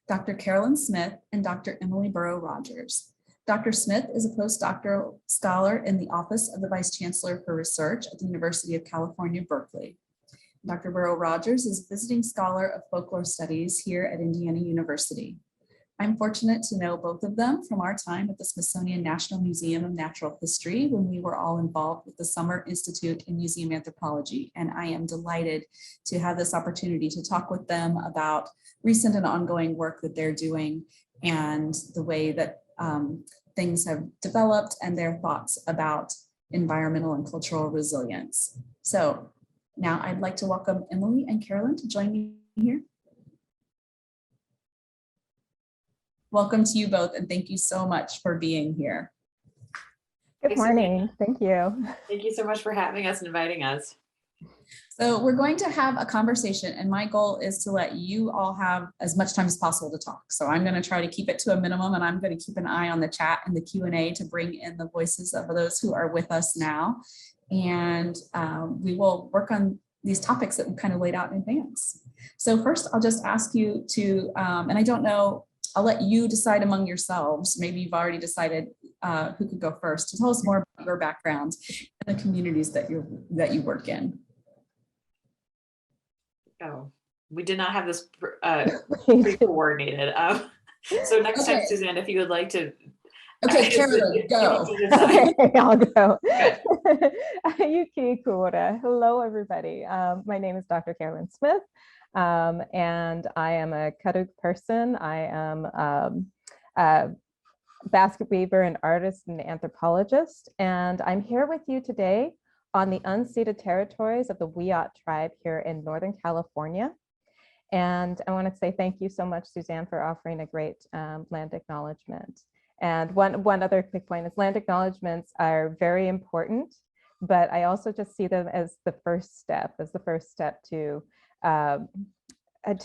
Dr. Carolyn Smith, and Dr. Emily Buhrow Rogers. Dr. Smith is a postdoctoral scholar in the Office of the Vice Chancellor for Research at the University of California, Berkeley. Dr. Buhrow Rogers is a visiting scholar of folklore studies here at Indiana University. I'm fortunate to know both of them from our time at the Smithsonian National Museum of Natural History when we were all involved with the Summer Institute in Museum Anthropology. And I am delighted to have this opportunity to talk with them about recent and ongoing work that they're doing and the way that things have developed and their thoughts about environmental and cultural resilience. So now I'd like to welcome Emily and Carolyn to join me here. Welcome to you both, and thank you so much for being here. Good morning. Thank you. Thank you so much for having us and inviting us. So we're going to have a conversation, and my goal is to let you all have as much time as possible to talk. So I'm going to try to keep it to a minimum, and I'm going to keep an eye on the chat and the Q&A to bring in the voices of those who are with us now. And we will work on these topics that we kind of laid out in advance. So first, I'll just ask you to, and I don't know, I'll let you decide among yourselves. Maybe you've already decided who could go first to tell us more about your background and the communities that you work in. Oh, we did not have this pre-coordinated. So next time, Suzanne, if you would like to. Okay, Carolyn, go. Okay, I'll go. Yuki Kura. Hello, everybody. My name is Dr. Carolyn Smith. And I am a Karuk person. I am a basket weaver, an artist, and an anthropologist. And I'm here with you today on the unceded territories of the Wiyot tribe here in Northern California. And I want to say thank you so much, Suzanne, for offering a great land acknowledgement. And one other quick point is land acknowledgements are very important, but I also just see them as the first step to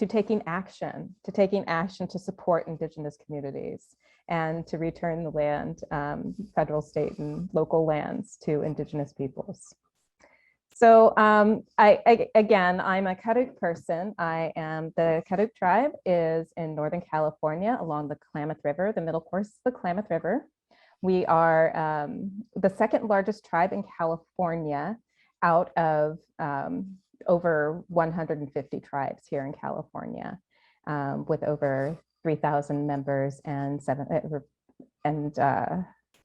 taking action to support Indigenous communities and to return the land, federal, state, and local lands to Indigenous peoples. So again, I'm a Karuk person. The Karuk tribe is in Northern California along the Klamath River, the middle course of the Klamath River. We are the second largest tribe in California out of over 150 tribes here in California, with over 3,000 members and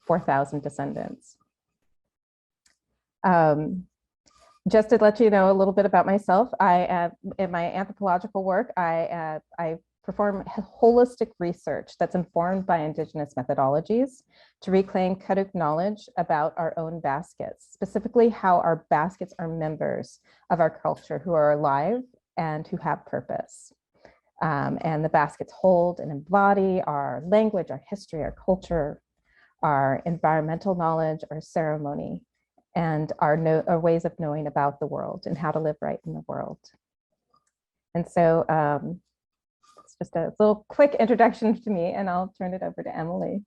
4,000 descendants. Just to let you know a little bit about myself, in my anthropological work, I perform holistic research that's informed by Indigenous methodologies to reclaim Karuk knowledge about our own baskets, specifically how our baskets are members of our culture who are alive and who have purpose. And the baskets hold and embody our language, our history, our culture, our environmental knowledge, our ceremony, and our ways of knowing about the world and how to live right in the world. And so it's just a little quick introduction to me, and I'll turn it over to Emily.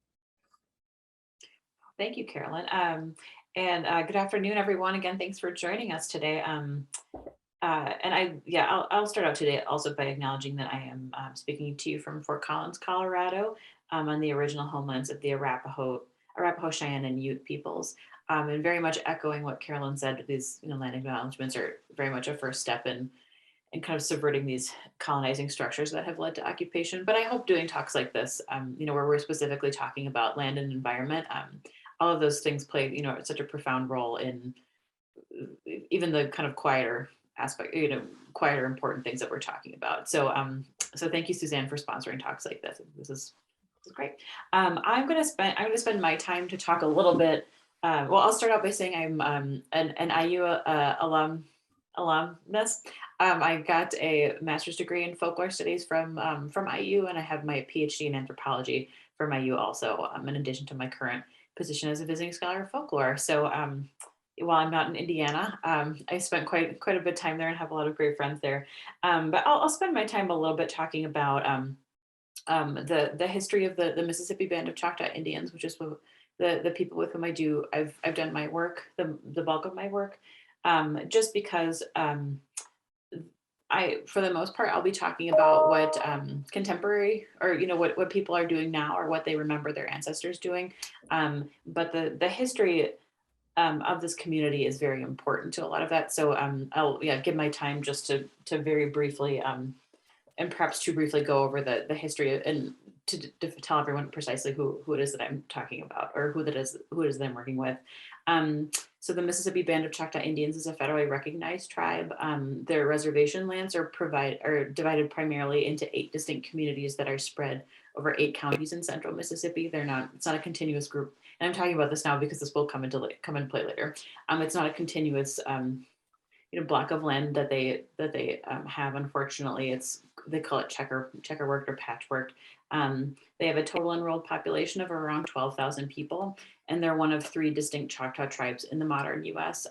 Thank you, Carolyn. And good afternoon, everyone. Again, thanks for joining us today. I'll start out today also by acknowledging that I am speaking to you from Fort Collins, Colorado, on the original homelands of the Arapaho, Cheyenne, and Ute peoples. And very much echoing what Carolyn said, these land acknowledgements are very much a first step in kind of subverting these colonizing structures that have led to occupation. But I hope doing talks like this, where we're specifically talking about land and environment, all of those things play, such a profound role in even the kind of quieter aspect, quieter important things that we're talking about. So thank you, Suzanne, for sponsoring talks like this. This is great. I'm going to spend my time to talk a little bit. Well, I'll start out by saying I'm an IU alumnus. I got a master's degree in folklore studies from IU, and I have my PhD in anthropology from IU also, in addition to my current position as a visiting scholar of folklore. So while I'm not in Indiana, I spent quite a bit of time there and have a lot of great friends there. But I'll spend my time a little bit talking about the history of the Mississippi Band of Choctaw Indians, which is the people with whom I've done my work, the bulk of my work, just because for the most part, I'll be talking about what contemporary, or what people are doing now, or what they remember their ancestors doing. But the history of this community is very important to a lot of that. So I'll give my time just to very briefly and perhaps too briefly go over the history, and to tell everyone precisely who it is that I'm talking about, or who it is that I'm working with. So the Mississippi Band of Choctaw Indians is a federally recognized tribe. Their reservation lands are divided primarily into 8 distinct communities that are spread over 8 counties in central Mississippi. It's not a continuous group. And I'm talking about this now because this will come into play later. It's not a continuous block of land that they have. Unfortunately, they call it checkerworked or patchworked. They have a total enrolled population of around 12,000 people, and they're one of 3 distinct Choctaw tribes in the modern U.S.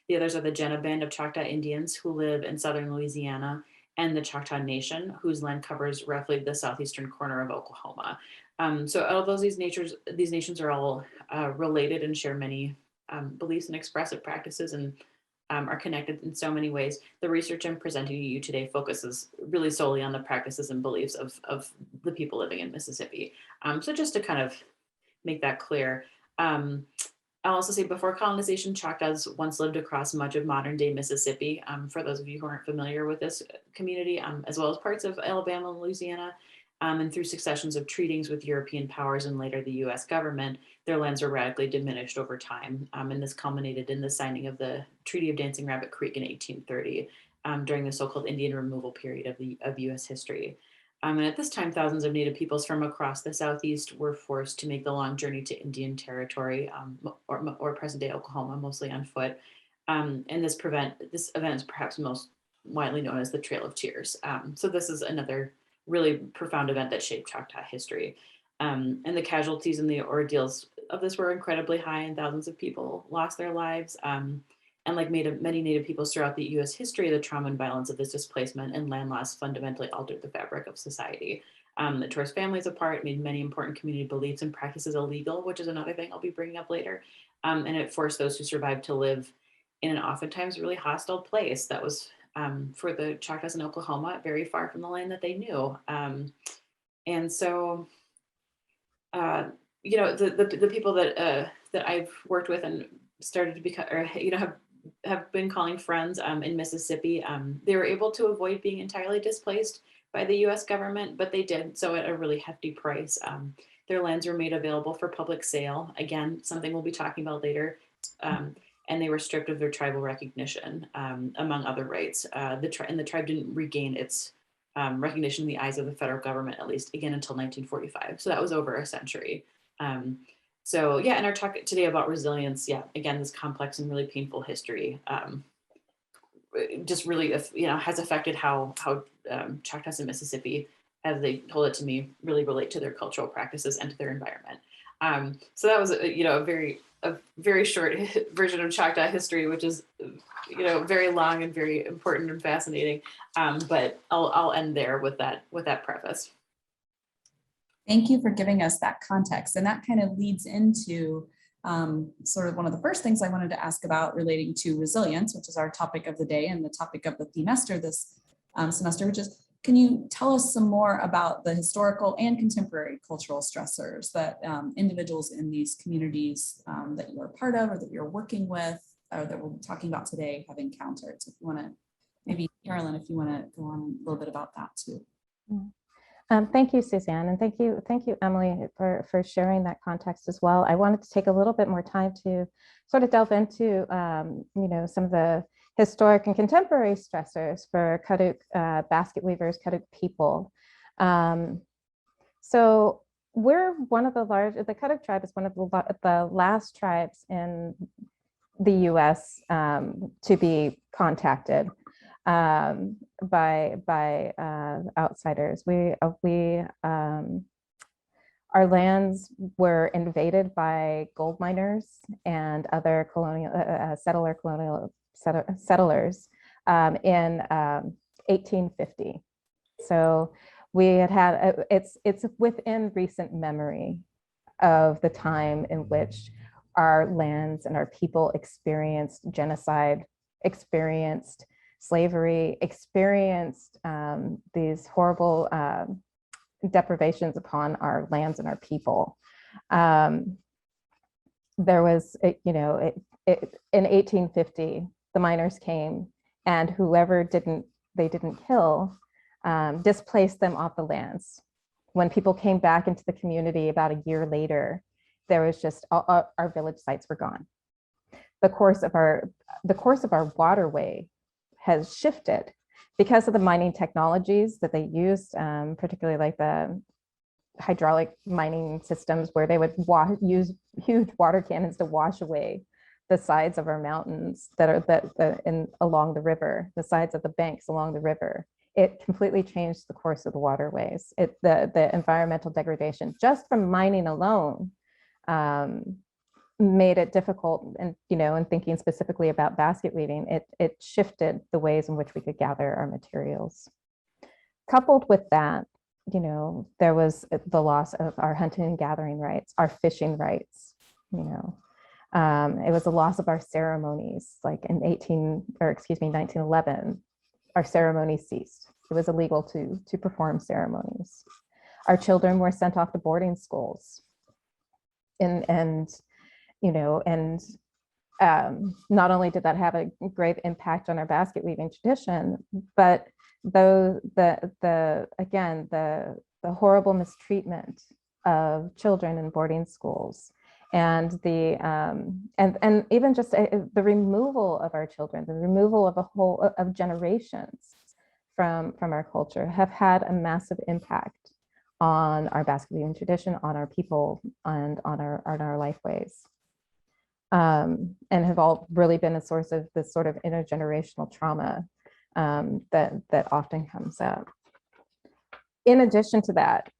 The others are the Jenna Band of Choctaw Indians, who live in southern Louisiana, and the Choctaw Nation, whose land covers roughly the southeastern corner of Oklahoma. So although these nations are all related and share many beliefs and expressive practices, and are connected in so many ways, the research I'm presenting to you today focuses really solely on the practices and beliefs of the people living in Mississippi. So just to kind of make that clear, I'll also say, before colonization, Choctaws once lived across much of modern day Mississippi. For those of you who aren't familiar with this community, as well as parts of Alabama and Louisiana, and through successions of treaties with European powers and later the US government, their lands were radically diminished over time. And this culminated in the signing of the Treaty of Dancing Rabbit Creek in 1830, during the so-called Indian removal period of US history. And at this time, thousands of Native peoples from across the Southeast were forced to make the long journey to Indian territory, or present-day Oklahoma, mostly on foot. And this event is perhaps most widely known as the Trail of Tears. So this is another really profound event that shaped Choctaw history. And the casualties and the ordeals of this were incredibly high, and thousands of people lost their lives. And like many Native peoples throughout the US history, the trauma and violence of this displacement and land loss fundamentally altered the fabric of society. It tore families apart, made many important community beliefs and practices illegal, which is another thing I'll be bringing up later. And it forced those who survived to live in an oftentimes really hostile place that was, for the Choctaws in Oklahoma, very far from the land that they knew. And so, the people that I've worked with and started to become, or have been calling friends in Mississippi, they were able to avoid being entirely displaced by the U.S. government, but they did so at a really hefty price. Their lands were made available for public sale. Again, something we'll be talking about later. And they were stripped of their tribal recognition, among other rights. The tribe didn't regain its recognition in the eyes of the federal government, at least again until 1945. So that was over a century. So yeah, and our talk today about resilience, again, this complex and really painful history, just really, has affected how Choctaws in Mississippi, as they told it to me, really relate to their cultural practices and to their environment. So that was, a very short version of Choctaw history, which is, very long and very important and fascinating. But I'll end there with that preface. Thank you for giving us that context. And that kind of leads into sort of one of the first things I wanted to ask about relating to resilience, which is our topic of the day and the topic of the themester this semester, which is, can you tell us some more about the historical and contemporary cultural stressors that individuals in these communities that you are part of, or that you're working with, or that we're talking about today have encountered? So if you want to, maybe Carolyn, if you want to go on a little bit about that too. Thank you, Suzanne, and thank you, Emily, for sharing that context as well. I wanted to take a little bit more time to sort of delve into, some of the historic and contemporary stressors for Kaduk basket weavers, Kaduk people. So we're one of the Kaduk tribe is one of the last tribes in the U.S. To be contacted by outsiders. Our lands were invaded by gold miners and other settlers in 1850. So we had it's within recent memory of the time in which our lands and our people experienced genocide, experienced slavery, experienced these horrible deprivations upon our lands and our people. There was, in 1850, the miners came, and whoever they didn't kill displaced them off the lands. When people came back into the community about a year later, there was just our village sites were gone. The course of our waterway has shifted because of the mining technologies that they used, particularly like the hydraulic mining systems, where they would use huge water cannons to wash away the sides of our mountains along the river, the sides of the banks along the river. It completely changed the course of the waterways. The environmental degradation just from mining alone made it difficult. And in thinking specifically about basket weaving, it shifted the ways in which we could gather our materials. Coupled with that, there was the loss of our hunting and gathering rights, our fishing rights. It was the loss of our ceremonies. Like in 1911, our ceremonies ceased. It was illegal to perform ceremonies. Our children were sent off to boarding schools, and not only did that have a great impact on our basket weaving tradition, but the horrible mistreatment of children in boarding schools, and and even just the removal of our children, the removal of of generations from our culture, have had a massive impact on our basket weaving tradition, on our people, and on our lifeways, and have all really been a source of this sort of intergenerational trauma that often comes up. In addition to that,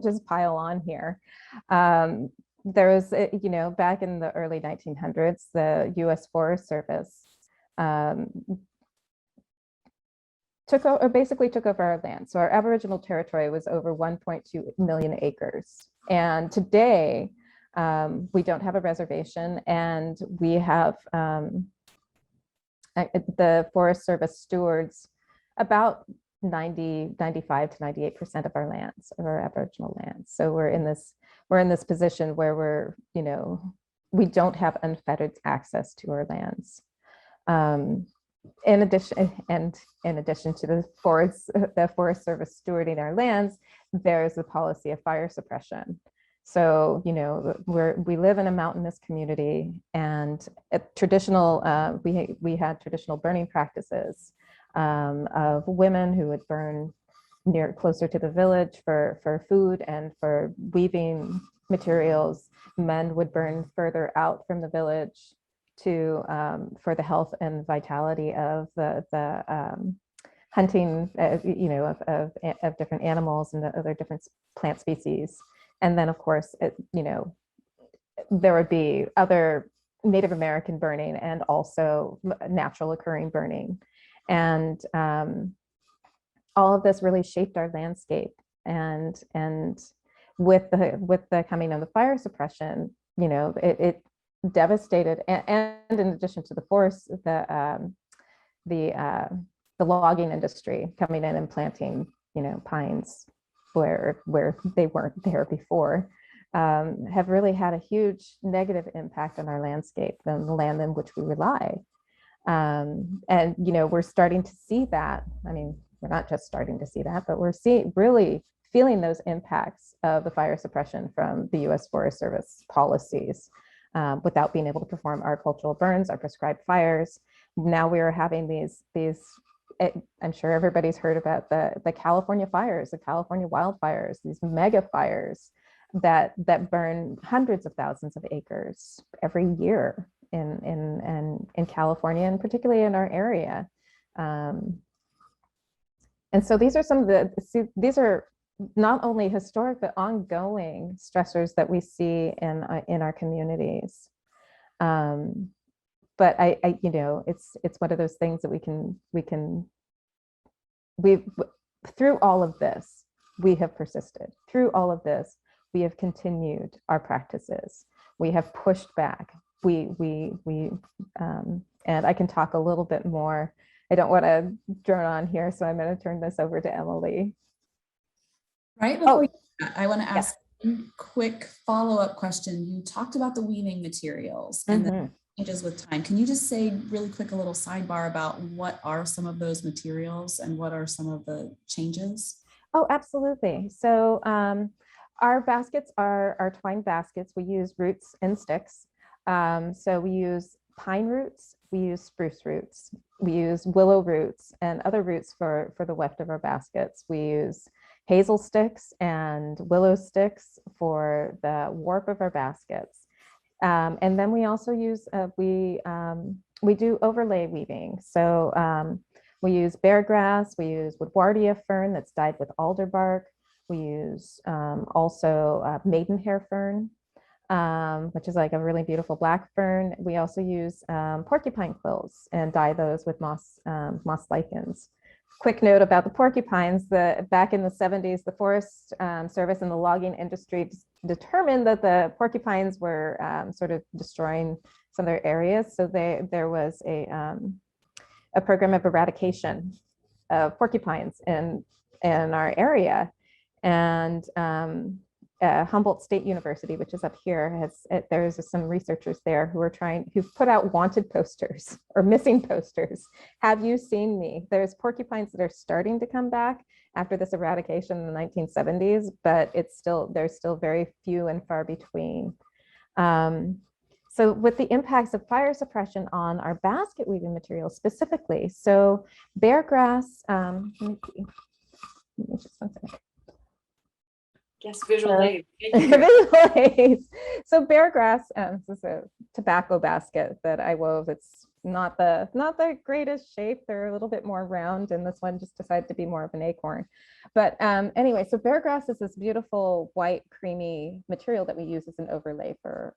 just pile on here. There was, back in the early 1900s, the U.S. Forest Service basically took over our land. So our Aboriginal territory was over 1.2 million acres. And today, we don't have a reservation, and we have the Forest Service stewards about 95 to 98% of our lands, of our Aboriginal lands. So we're in this position where we don't have unfettered access to our lands. In addition to the Forest Service stewarding our lands, there's the policy of fire suppression. So, we live in a mountainous community, and we had traditional burning practices of women who would burn closer to the village for food and for weaving materials. Men would burn further out from the village for the health and vitality of the hunting, of different animals and the other different plant species. And then, of course, there would be other Native American burning and also natural occurring burning. And all of this really shaped our landscape. And with the coming of the fire suppression, it devastated. And in addition to the forest, the logging industry coming in and planting, pines where they weren't there before, have really had a huge negative impact on our landscape and the land in which we rely. And we're starting to see that. I mean, we're not just starting to see that, but we're really feeling those impacts of the fire suppression from the U.S. Forest Service policies, without being able to perform our cultural burns, our prescribed fires. Now we are having these I'm sure everybody's heard about the California fires, the California wildfires, these mega fires that burn hundreds of thousands of acres every year in California, and particularly in our area. And so these are these are not only historic, but ongoing stressors that we see in our communities. But it's one of those things that through all of this, we have persisted. Through all of this, we have continued our practices. We have pushed back. And I can talk a little bit more. I don't want to drone on here, so I'm going to turn this over to Emily. Right before I want to yes. ask one quick follow-up question. You talked about the weaving materials and the changes with time. Can you just say really quick a little sidebar about what are some of those materials and what are some of the changes? Oh, absolutely. So our baskets are twine baskets. We use roots and sticks. So we use pine roots, we use spruce roots, we use willow roots and other roots for the weft of our baskets. We use hazel sticks and willow sticks for the warp of our baskets. And then we also use, we do overlay weaving. So we use bear grass, we use woodwardia fern that's dyed with alder bark. We use also maidenhair fern, which is like a really beautiful black fern. We also use porcupine quills and dye those with moss lichens. Quick note about the porcupines, back in the 70s, the Forest Service and the logging industry determined that the porcupines were sort of destroying some of their areas. So there was a program of eradication of porcupines in our area. And Humboldt State University, which is up here, there's some researchers there who've put out wanted posters or missing posters. Have you seen me? There's porcupines that are starting to come back after this eradication in the 1970s, but there's still very few and far between. So with the impacts of fire suppression on our basket weaving materials specifically, so bear grass, let me just one second. Yes, visual aid. Visual aids. So bear grass, this is a tobacco basket that I wove. It's not the greatest shape. They're a little bit more round, and this one just decided to be more of an acorn. But anyway, so bear grass is this beautiful white creamy material that we use as an overlay for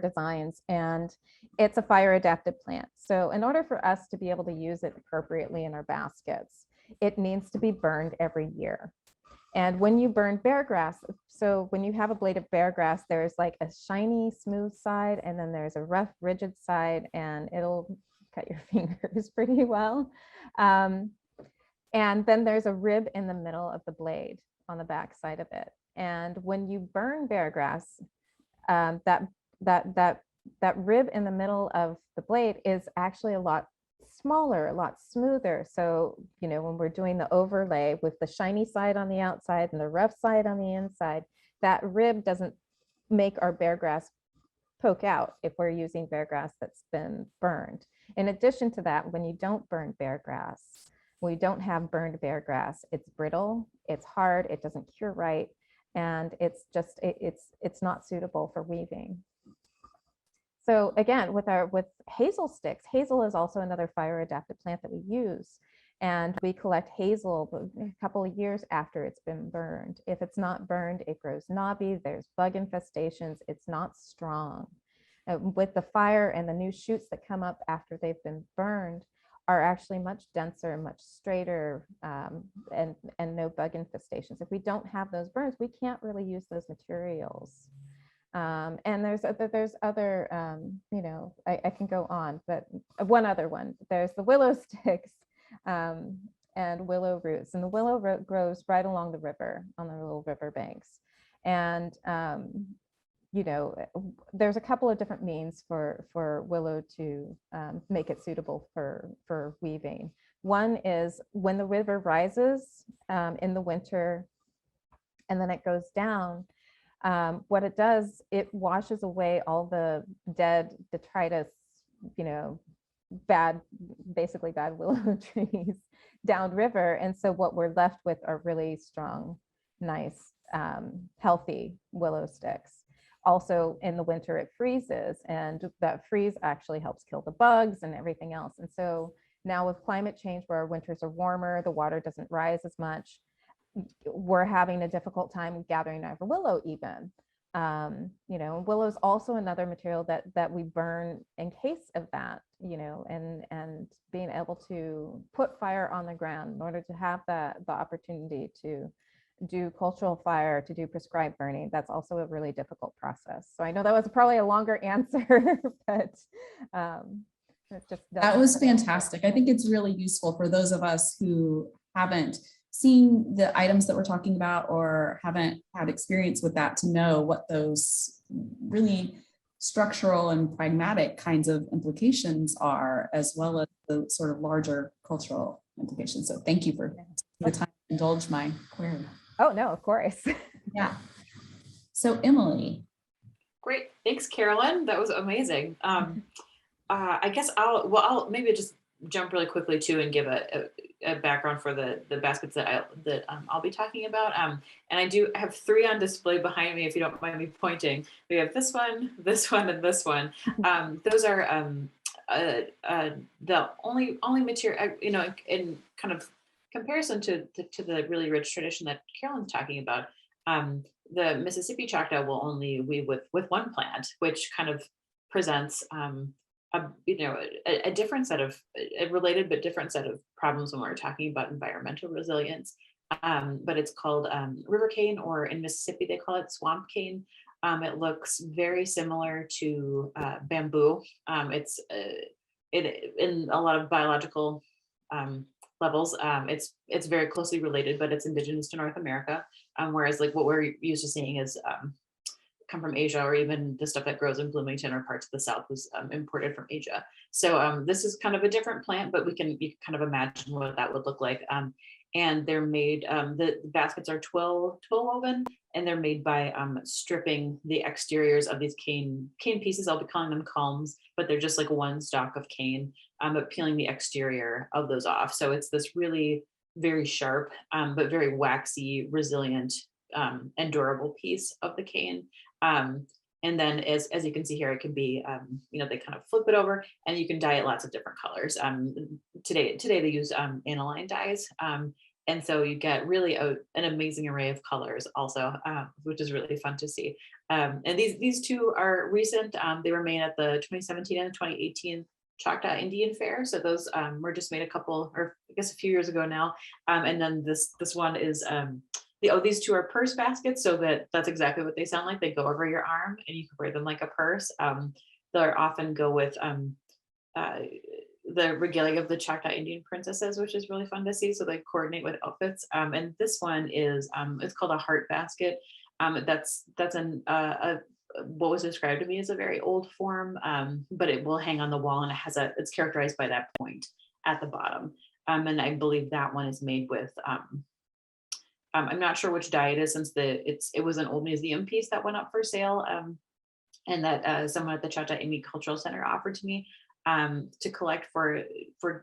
designs, and it's a fire adapted plant. So in order for us to be able to use it appropriately in our baskets, it needs to be burned every year. And when you burn bear grass, so when you have a blade of bear grass, there's like a shiny, smooth side, and then there's a rough, rigid side, and it'll cut your fingers pretty well. And then there's a rib in the middle of the blade on the back side of it. And when you burn bear grass, that rib in the middle of the blade is actually a lot smaller, a lot smoother. So, when we're doing the overlay with the shiny side on the outside and the rough side on the inside, that rib doesn't make our bear grass poke out if we're using bear grass that's been burned. In addition to that, when you don't burn bear grass, we don't have burned bear grass, it's brittle, it's hard, it doesn't cure right, and it's not suitable for weaving. So again, with hazel sticks, hazel is also another fire adapted plant that we use. And we collect hazel a couple of years after it's been burned. If it's not burned, it grows knobby, there's bug infestations, it's not strong. With the fire, and the new shoots that come up after they've been burned are actually much denser, much straighter, and no bug infestations. If we don't have those burns, we can't really use those materials. And there's other, I can go on, but one other one, there's the willow sticks and willow roots. And the willow root grows right along the river, on the little river banks. And, there's a couple of different means for willow to make it suitable for weaving. One is when the river rises in the winter and then it goes down, what it does, it washes away all the dead detritus, basically bad willow trees downriver. And so what we're left with are really strong, nice, healthy willow sticks. Also in the winter it freezes, and that freeze actually helps kill the bugs and everything else. And so now with climate change, where our winters are warmer, the water doesn't rise as much, we're having a difficult time gathering over willow even. Willow is also another material that we burn in case of that, and being able to put fire on the ground in order to have the opportunity to do cultural fire, to do prescribed burning, that's also a really difficult process. So I know that was probably a longer answer, but That was fantastic. I think it's really useful for those of us who haven't seen the items that we're talking about or haven't had experience with that to know what those really structural and pragmatic kinds of implications are, as well as the sort of larger cultural implications. So thank you for the time to indulge my query. Oh, no, of course. Yeah. So Emily. Great. Thanks, Carolyn. That was amazing. I guess I'll maybe just jump really quickly too and give a background for the baskets that I'll be talking about. And I do have 3 on display behind me, if you don't mind me pointing. We have this one, and this one. Those are the only material, in kind of comparison to the really rich tradition that Carolyn's talking about. The Mississippi Choctaw will only weave with one plant, which kind of presents a different set of a related but different set of problems when we're talking about environmental resilience. But it's called river cane, or in Mississippi they call it swamp cane. It looks very similar to bamboo. It's in a lot of biological levels. It's very closely related, but it's indigenous to North America. Whereas like what we're used to seeing is come from Asia, or even the stuff that grows in Bloomington or parts of the South was imported from Asia. So this is kind of a different plant, but you can kind of imagine what that would look like. And they're made, the baskets are twill woven, and they're made by stripping the exteriors of these cane pieces. I'll be calling them culms, but they're just like one stalk of cane, but peeling the exterior of those off. So it's this really very sharp, but very waxy, resilient, and durable piece of the cane. And then as you can see here, it can be, they kind of flip it over and you can dye it lots of different colors. Today they use aniline dyes. And so you get really an amazing array of colors also, which is really fun to see. And these 2 are recent. They were made at the 2017 and 2018 Choctaw Indian Fair. So those were just made a few years ago now. And then this one is, these 2 are purse baskets, so that's exactly what they sound like. They go over your arm and you can wear them like a purse. They'll often go with the regalia of the Choctaw Indian princesses, which is really fun to see. So they coordinate with outfits. And this one is, it's called a heart basket. That's what was described to me as a very old form, but it will hang on the wall, and it's characterized by that point at the bottom. And I believe that one is made with, I'm not sure which dye it is, since it was an old museum piece that went up for sale, and that someone at the Choctaw Indian Cultural Center offered to me to collect for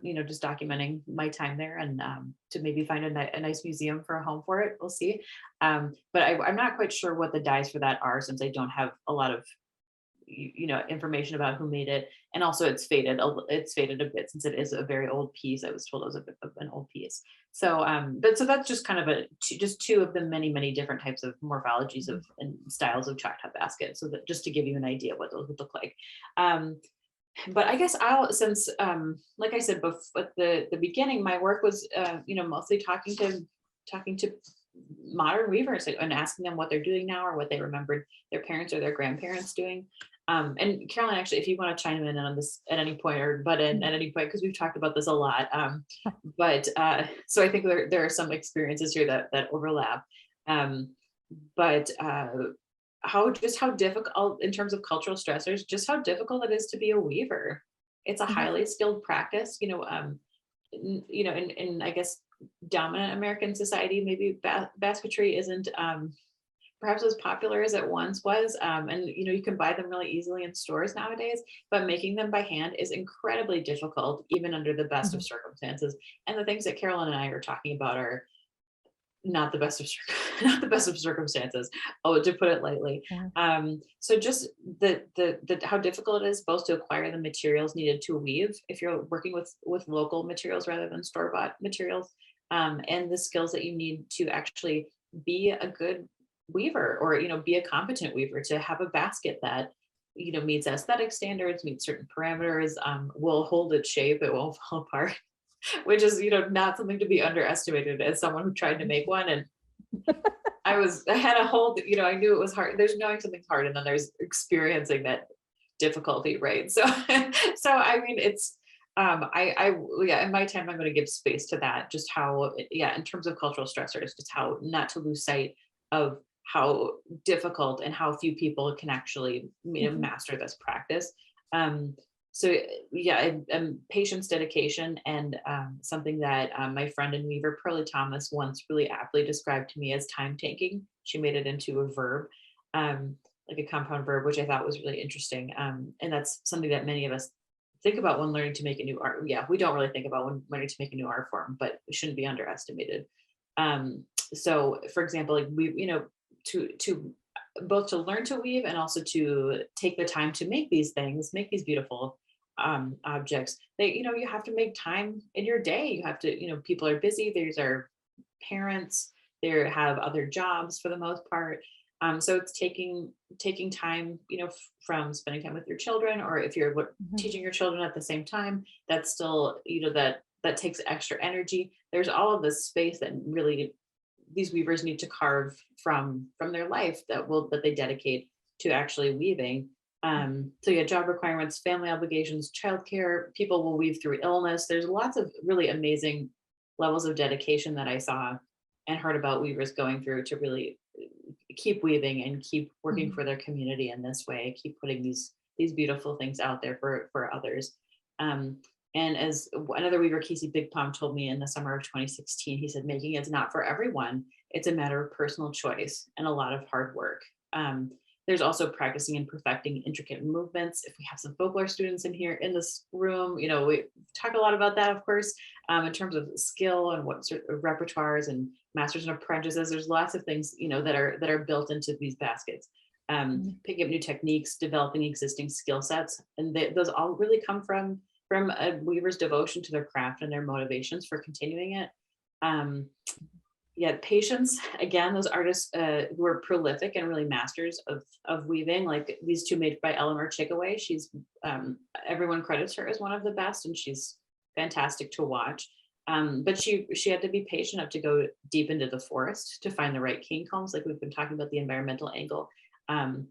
just documenting my time there, and to maybe find a nice museum for a home for it. We'll see. But I'm not quite sure what the dyes for that are, since I don't have a lot of information about who made it. And also it's faded a bit, since it is a very old piece. I was told it was a bit of an old piece. So so that's just kind of just 2 of the many different types of morphologies and styles of Choctaw basket, so that just to give you an idea what those would look like. But I guess since like I said before at the beginning, my work was mostly talking to modern weavers and asking them what they're doing now, or what they remembered their parents or their grandparents doing. And Carolyn, actually, if you want to chime in on this at any point, or butt in at any point, because we've talked about this a lot. So I think there are some experiences here that overlap. But how difficult, in terms of cultural stressors, just how difficult it is to be a weaver. It's a highly skilled practice, in I guess dominant American society, maybe basketry isn't perhaps as popular as it once was. And you can buy them really easily in stores nowadays, but making them by hand is incredibly difficult, even under the best of circumstances. And the things that Carolyn and I are talking about are not the best of circumstances, to put it lightly. So just the how difficult it is both to acquire the materials needed to weave, if you're working with local materials rather than store-bought materials, and the skills that you need to actually be a good weaver, or be a competent weaver, to have a basket that meets aesthetic standards, meets certain parameters, will hold its shape, it won't fall apart. Which is, not something to be underestimated as someone who tried to make one. And I had a whole, I knew it was hard. There's knowing something's hard, and then there's experiencing that difficulty, right? So I mean, it's Yeah, in my time, I'm going to give space to that. Just how, yeah, in terms of cultural stressors, just how not to lose sight of how difficult and how few people can actually, Mhm. master this practice. Um, so yeah, patience, dedication, and something that my friend and weaver Pearlie Thomas once really aptly described to me as time taking. She made it into a verb, um, like a compound verb, which I thought was really interesting. And that's something that many of us think about when learning to make a new art. Yeah, we don't really think about when learning to make a new art form, but it shouldn't be underestimated. So for example, like we, to both to learn to weave and also to take the time to make these things, make these beautiful objects. They, you have to make time in your day. You have to, people are busy. There's our parents. They have other jobs for the most part. So it's taking time, from spending time with your children, or if you're Mhm. teaching your children at the same time, that's still, that takes extra energy. There's all of this space that really these weavers need to carve from their life that they dedicate to actually weaving. So yeah, job requirements, family obligations, childcare. People will weave through illness. There's lots of really amazing levels of dedication that I saw and heard about weavers going through to really keep weaving and keep working Mhm. for their community in this way, keep putting these beautiful things out there for others. Um, and as another weaver, Casey Big Palm, told me in the summer of 2016, he said, making it's not for everyone. It's a matter of personal choice and a lot of hard work. There's also practicing and perfecting intricate movements. If we have some folklore students in here in this room, we talk a lot about that, of course, in terms of skill and what sort of repertoires and masters and apprentices. There's lots of things, that are built into these baskets. Mhm. Picking up new techniques, developing existing skill sets, and those all really come from a weaver's devotion to their craft and their motivations for continuing it. Um, yeah, patience. Again, those artists who are prolific and really masters of weaving, like these two made by Eleanor Chickaway. She's everyone credits her as one of the best, and she's fantastic to watch. But she had to be patient enough to go deep into the forest to find the right cane combs. Like we've been talking about the environmental angle. Um,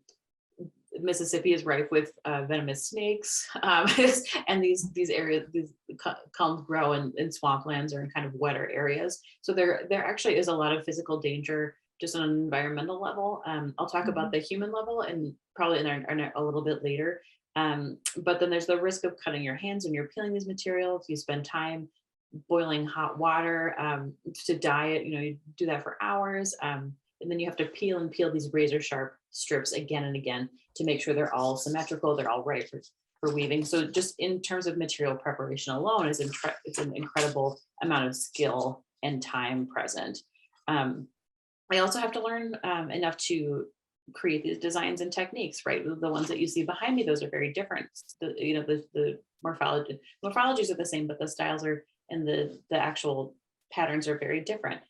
Mississippi is rife with venomous snakes, and these areas, these combs grow in swamplands or in kind of wetter areas. So there actually is a lot of physical danger just on an environmental level. I'll talk about Mhm. the human level and probably in a little bit later. But then there's the risk of cutting your hands when you're peeling these materials. You spend time boiling hot water to dye it. You do that for hours. And then you have to peel these razor sharp strips again and again to make sure they're all symmetrical, they're all right for weaving. So just in terms of material preparation alone, it's an incredible amount of skill and time present. Um, I also have to learn enough to create these designs and techniques, right? The ones that you see behind me, those are very different. The morphologies are the same, but the styles are and the actual patterns are very different.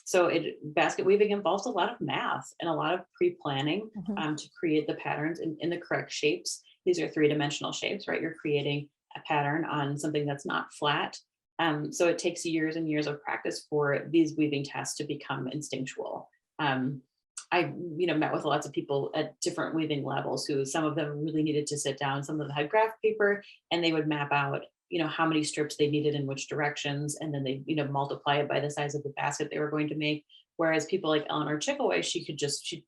So basket weaving involves a lot of math and a lot of pre-planning Mhm. to create the patterns in the correct shapes. These are three-dimensional shapes, right? You're creating a pattern on something that's not flat. So it takes years and years of practice for these weaving tasks to become instinctual. Um, I, met with lots of people at different weaving levels who some of them really needed to sit down, some of them had graph paper, and they would map out, how many strips they needed in which directions, and then they, multiply it by the size of the basket they were going to make. Whereas people like Eleanor Chickaway, she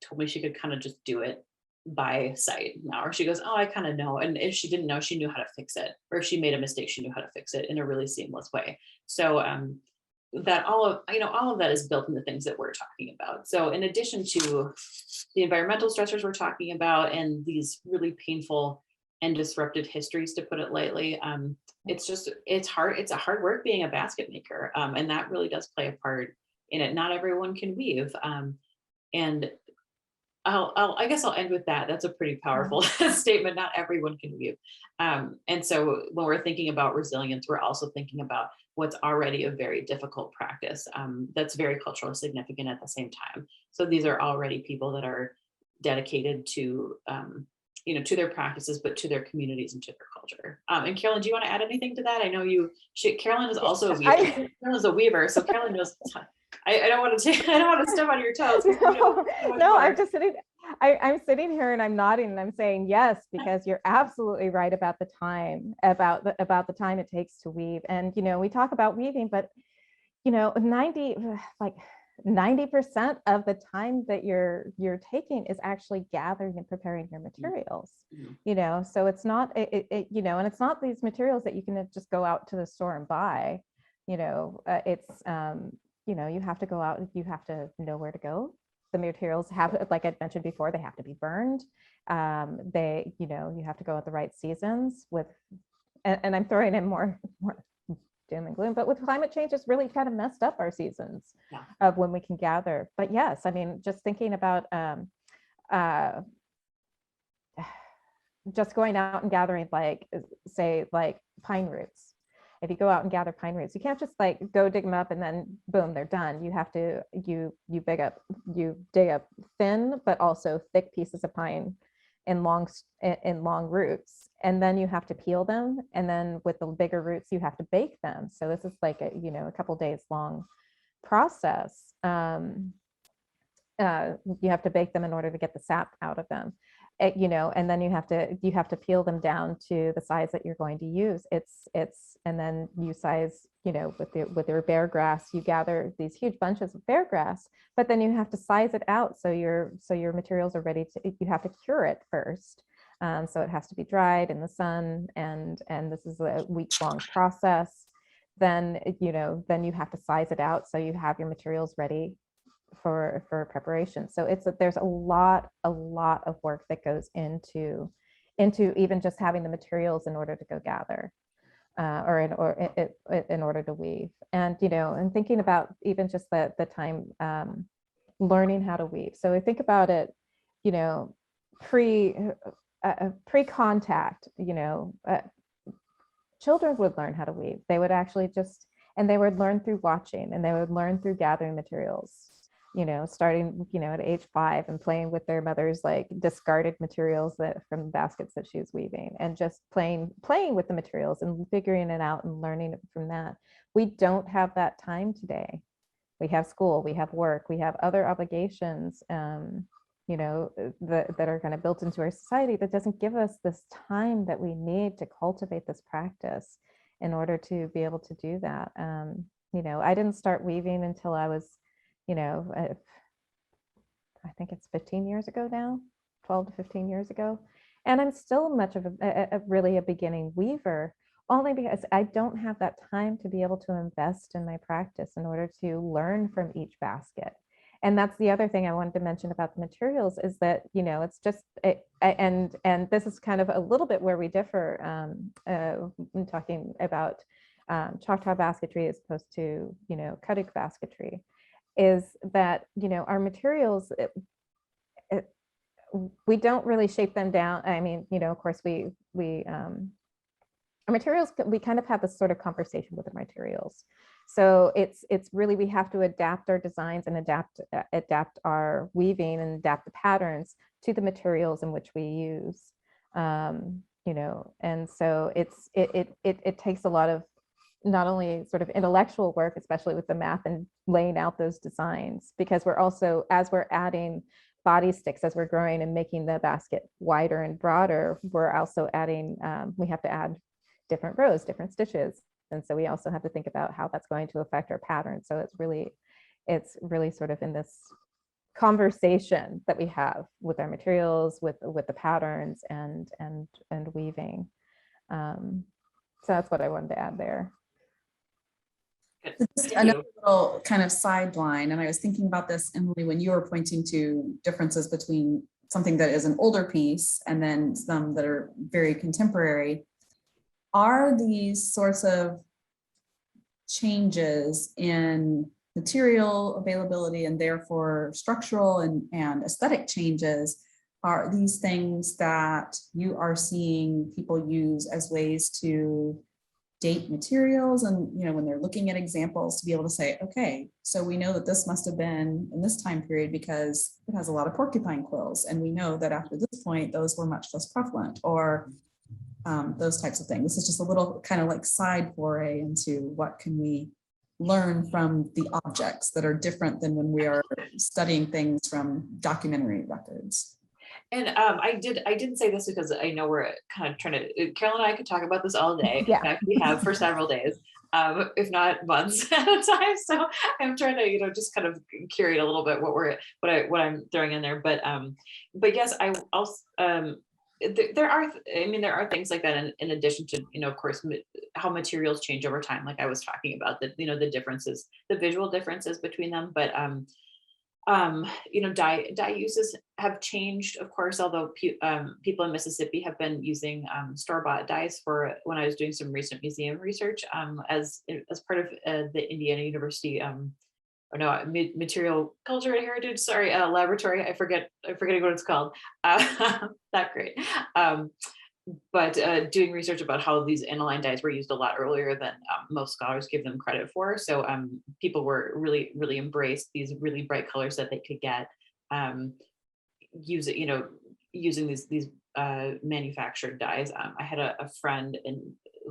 told me she could kind of just do it by sight now, or she goes, oh, I kind of know. And if she didn't know, she knew how to fix it, or if she made a mistake, she knew how to fix it in a really seamless way. So that all of that is built in the things that we're talking about. So in addition to the environmental stressors we're talking about and these really painful and disruptive histories, to put it lightly, it's hard. It's a hard work being a basket maker, and that really does play a part in it. Not everyone can weave, and I guess I'll end with that. That's a pretty Mhm. powerful statement. Not everyone can weave. And so when we're thinking about resilience, we're also thinking about what's already a very difficult practice that's very culturally significant at the same time. So these are already people that are dedicated to to their practices, but to their communities and to their culture. And Carolyn, do you want to add anything to that? I know Carolyn is also a weaver. Carolyn's a weaver, so Carolyn knows. I don't want to step on your toes. No, I'm just sitting. I'm sitting here and I'm nodding and I'm saying yes, because you're absolutely right about the time, about the time it takes to weave. And we talk about weaving, but 90% of the time that you're taking is actually gathering and preparing your materials. So it's not and it's not these materials that you can just go out to the store and buy. It's you have to go out, you have to know where to go. The materials have, like I mentioned before, they have to be burned. You have to go at the right seasons with, and I'm throwing in more doom and gloom, but with climate change, it's really kind of messed up our seasons of when we can gather. But yes, I mean, just thinking about just going out and gathering, like pine roots. If you go out and gather pine roots, you can't just go dig them up and then boom, they're done. You have to, you dig up thin, but also thick pieces of pine in long roots. And then you have to peel them. And then with the bigger roots, you have to bake them. So this is like a couple days long process. You have to bake them in order to get the sap out of them. And then you have to peel them down to the size that you're going to use. And then you size, with your bear grass, you gather these huge bunches of bear grass, but then you have to size it out so your materials are ready to, you have to cure it first. So it has to be dried in the sun, and this is a week-long process. Then you have to size it out so you have your materials ready for preparation. So there's a lot of work that goes into even just having the materials in order to go gather, or in order to weave. And and thinking about even just the time learning how to weave. So I think about it, pre-contact, children would learn how to weave. They would actually and they would learn through watching, and they would learn through gathering materials, starting, at age 5 and playing with their mother's discarded materials from baskets that she was weaving, and just playing with the materials and figuring it out and learning from that. We don't have that time today. We have school, we have work, we have other obligations, that are kind of built into our society that doesn't give us this time that we need to cultivate this practice in order to be able to do that. I didn't start weaving until I was, I think it's 15 years ago now, 12 to 15 years ago. And I'm still much of really a beginning weaver, only because I don't have that time to be able to invest in my practice in order to learn from each basket. And that's the other thing I wanted to mention about the materials is that, it's just, and this is kind of a little bit where we differ when talking about Choctaw basketry as opposed to, Cuttick basketry, is that, our materials, we don't really shape them down. I mean, of course, our materials, we kind of have this sort of conversation with the materials. So it's really, we have to adapt our designs and adapt our weaving and adapt the patterns to the materials in which we use, and so it takes a lot of not only sort of intellectual work, especially with the math and laying out those designs, because we're also, as we're adding body sticks, as we're growing and making the basket wider and broader, we're also adding, we have to add different rows, different stitches. And so we also have to think about how that's going to affect our pattern. So it's really sort of in this conversation that we have with our materials, with the patterns and weaving. So that's what I wanted to add there. Just another little kind of sideline, and I was thinking about this, Emily, when you were pointing to differences between something that is an older piece and then some that are very contemporary. Are these sorts of changes in material availability and therefore structural and aesthetic changes, are these things that you are seeing people use as ways to date materials and, when they're looking at examples, to be able to say, okay, so we know that this must have been in this time period because it has a lot of porcupine quills. And we know that after this point, those were much less prevalent, or those types of things. This is just a little kind of like side foray into what can we learn from the objects that are different than when we are studying things from documentary records. And I didn't say this because I know we're kind of trying to, Carolyn and I could talk about this all day. Yeah. In fact, we have for several days, if not months at a time. So I'm trying to, just kind of curate a little bit what I'm throwing in there. But yes, I also, there are things like that in addition to, of course, how materials change over time. Like I was talking about the differences, the visual differences between them. But dye uses have changed, of course, although people in Mississippi have been using store-bought dyes for when I was doing some recent museum research as part of the Indiana University material culture and heritage, laboratory. I forget what it's called. Not great. But doing research about how these aniline dyes were used a lot earlier than most scholars give them credit for. So people were really embraced these really bright colors that they could get using these manufactured dyes. I had a friend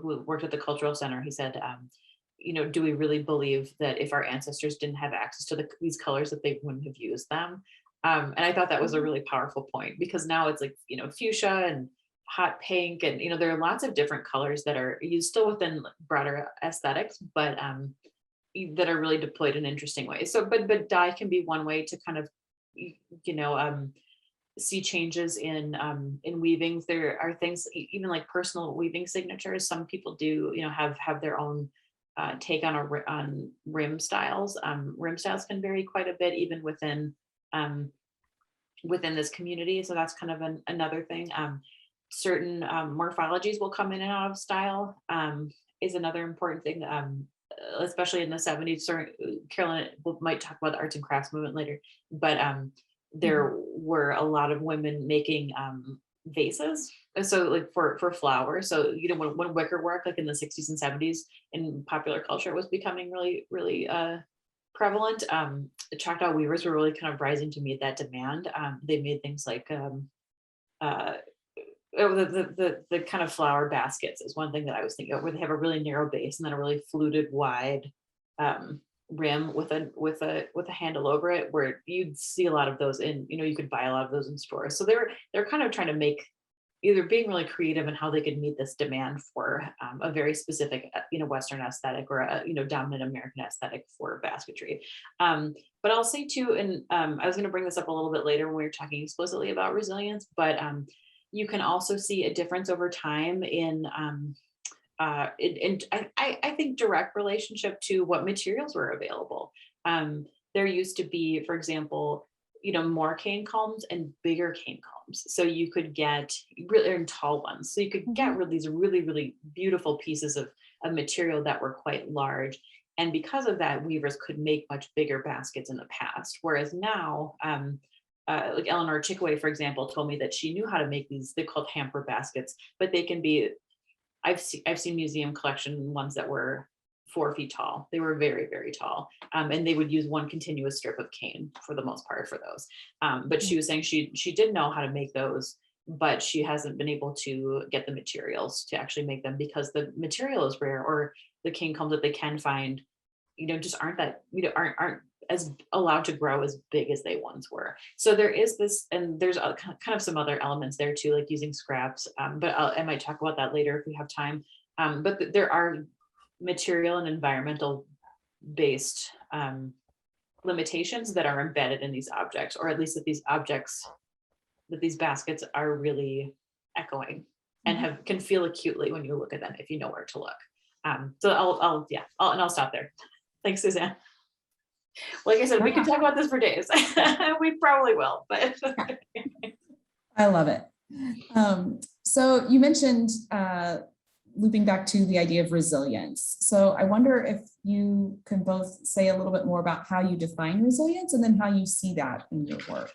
who worked at the Cultural Center. He said, do we really believe that if our ancestors didn't have access to these colors that they wouldn't have used them? And I thought that was a really powerful point, because now it's like, fuchsia and hot pink, and there are lots of different colors that are used still within broader aesthetics, but that are really deployed in interesting ways. So but dye can be one way to kind of see changes in weavings. There are things even like personal weaving signatures. Some people do have their own take on rim styles. Rim styles can vary quite a bit even within this community, so that's kind of another thing. Certain morphologies will come in and out of style, is another important thing, especially in the 70s. Carolyn might talk about the arts and crafts movement later, but there were a lot of women making vases, so like for flowers. So when wicker work, like in the 60s and 70s in popular culture, was becoming really prevalent. The Choctaw weavers were really kind of rising to meet that demand. They made things like the kind of flower baskets is one thing that I was thinking of, where they have a really narrow base and then a really fluted wide rim with a handle over it, where you'd see a lot of those in, you could buy a lot of those in stores. So they're kind of trying to make, either being really creative in how they could meet this demand for a very specific, Western aesthetic, or a, dominant American aesthetic for basketry. But I'll say too, and I was going to bring this up a little bit later when we were talking explicitly about resilience, but you can also see a difference over time in I think direct relationship to what materials were available. There used to be, for example, more cane combs and bigger cane combs. So you could get really tall ones. So you could get these really beautiful pieces of material that were quite large. And because of that, weavers could make much bigger baskets in the past. Whereas now, like Eleanor Chickaway, for example, told me that she knew how to make these, they're called hamper baskets, but they can be, I've seen museum collection ones that were 4 feet tall. They were very tall. And they would use one continuous strip of cane for the most part for those. But she was saying she did know how to make those, but she hasn't been able to get the materials to actually make them, because the material is rare, or the cane combs that they can find, just aren't that, aren't as allowed to grow as big as they once were. So there is this, and there's kind of some other elements there too, like using scraps, but I might talk about that later if we have time. But there are material and environmental based limitations that are embedded in these objects, or at least that these baskets are really echoing and can feel acutely when you look at them, if you know where to look. So I'll stop there. Thanks, Suzanne. Like I said, we could talk about this for days. We probably will, but I love it. So you mentioned looping back to the idea of resilience. So I wonder if you can both say a little bit more about how you define resilience, and then how you see that in your work.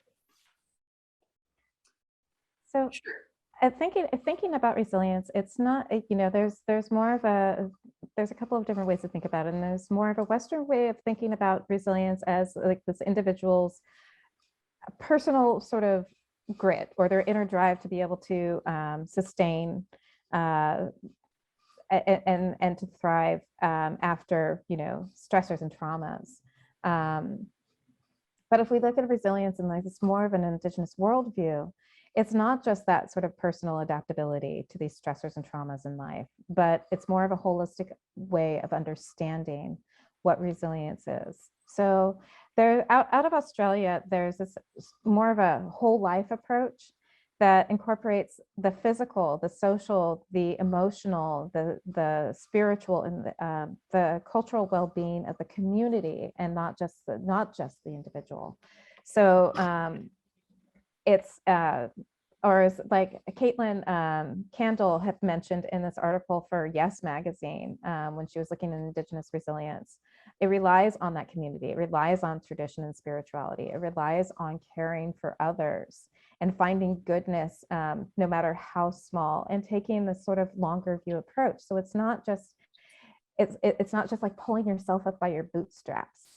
So sure. Thinking about resilience, it's not, there's more of there's a couple of different ways to think about it. And there's more of a Western way of thinking about resilience as like this individual's personal sort of grit or their inner drive to be able to sustain and to thrive after, stressors and traumas. But if we look at resilience and like it's more of an indigenous worldview, it's not just that sort of personal adaptability to these stressors and traumas in life, but it's more of a holistic way of understanding what resilience is. So out of Australia, there's this more of a whole life approach that incorporates the physical, the social, the emotional, the spiritual, and the cultural well-being of the community, and not just the individual. So it's or as like Caitlin Candle had mentioned in this article for Yes Magazine when she was looking at Indigenous resilience, it relies on that community. It relies on tradition and spirituality. It relies on caring for others and finding goodness, no matter how small, and taking this sort of longer view approach. So it's not just like pulling yourself up by your bootstraps.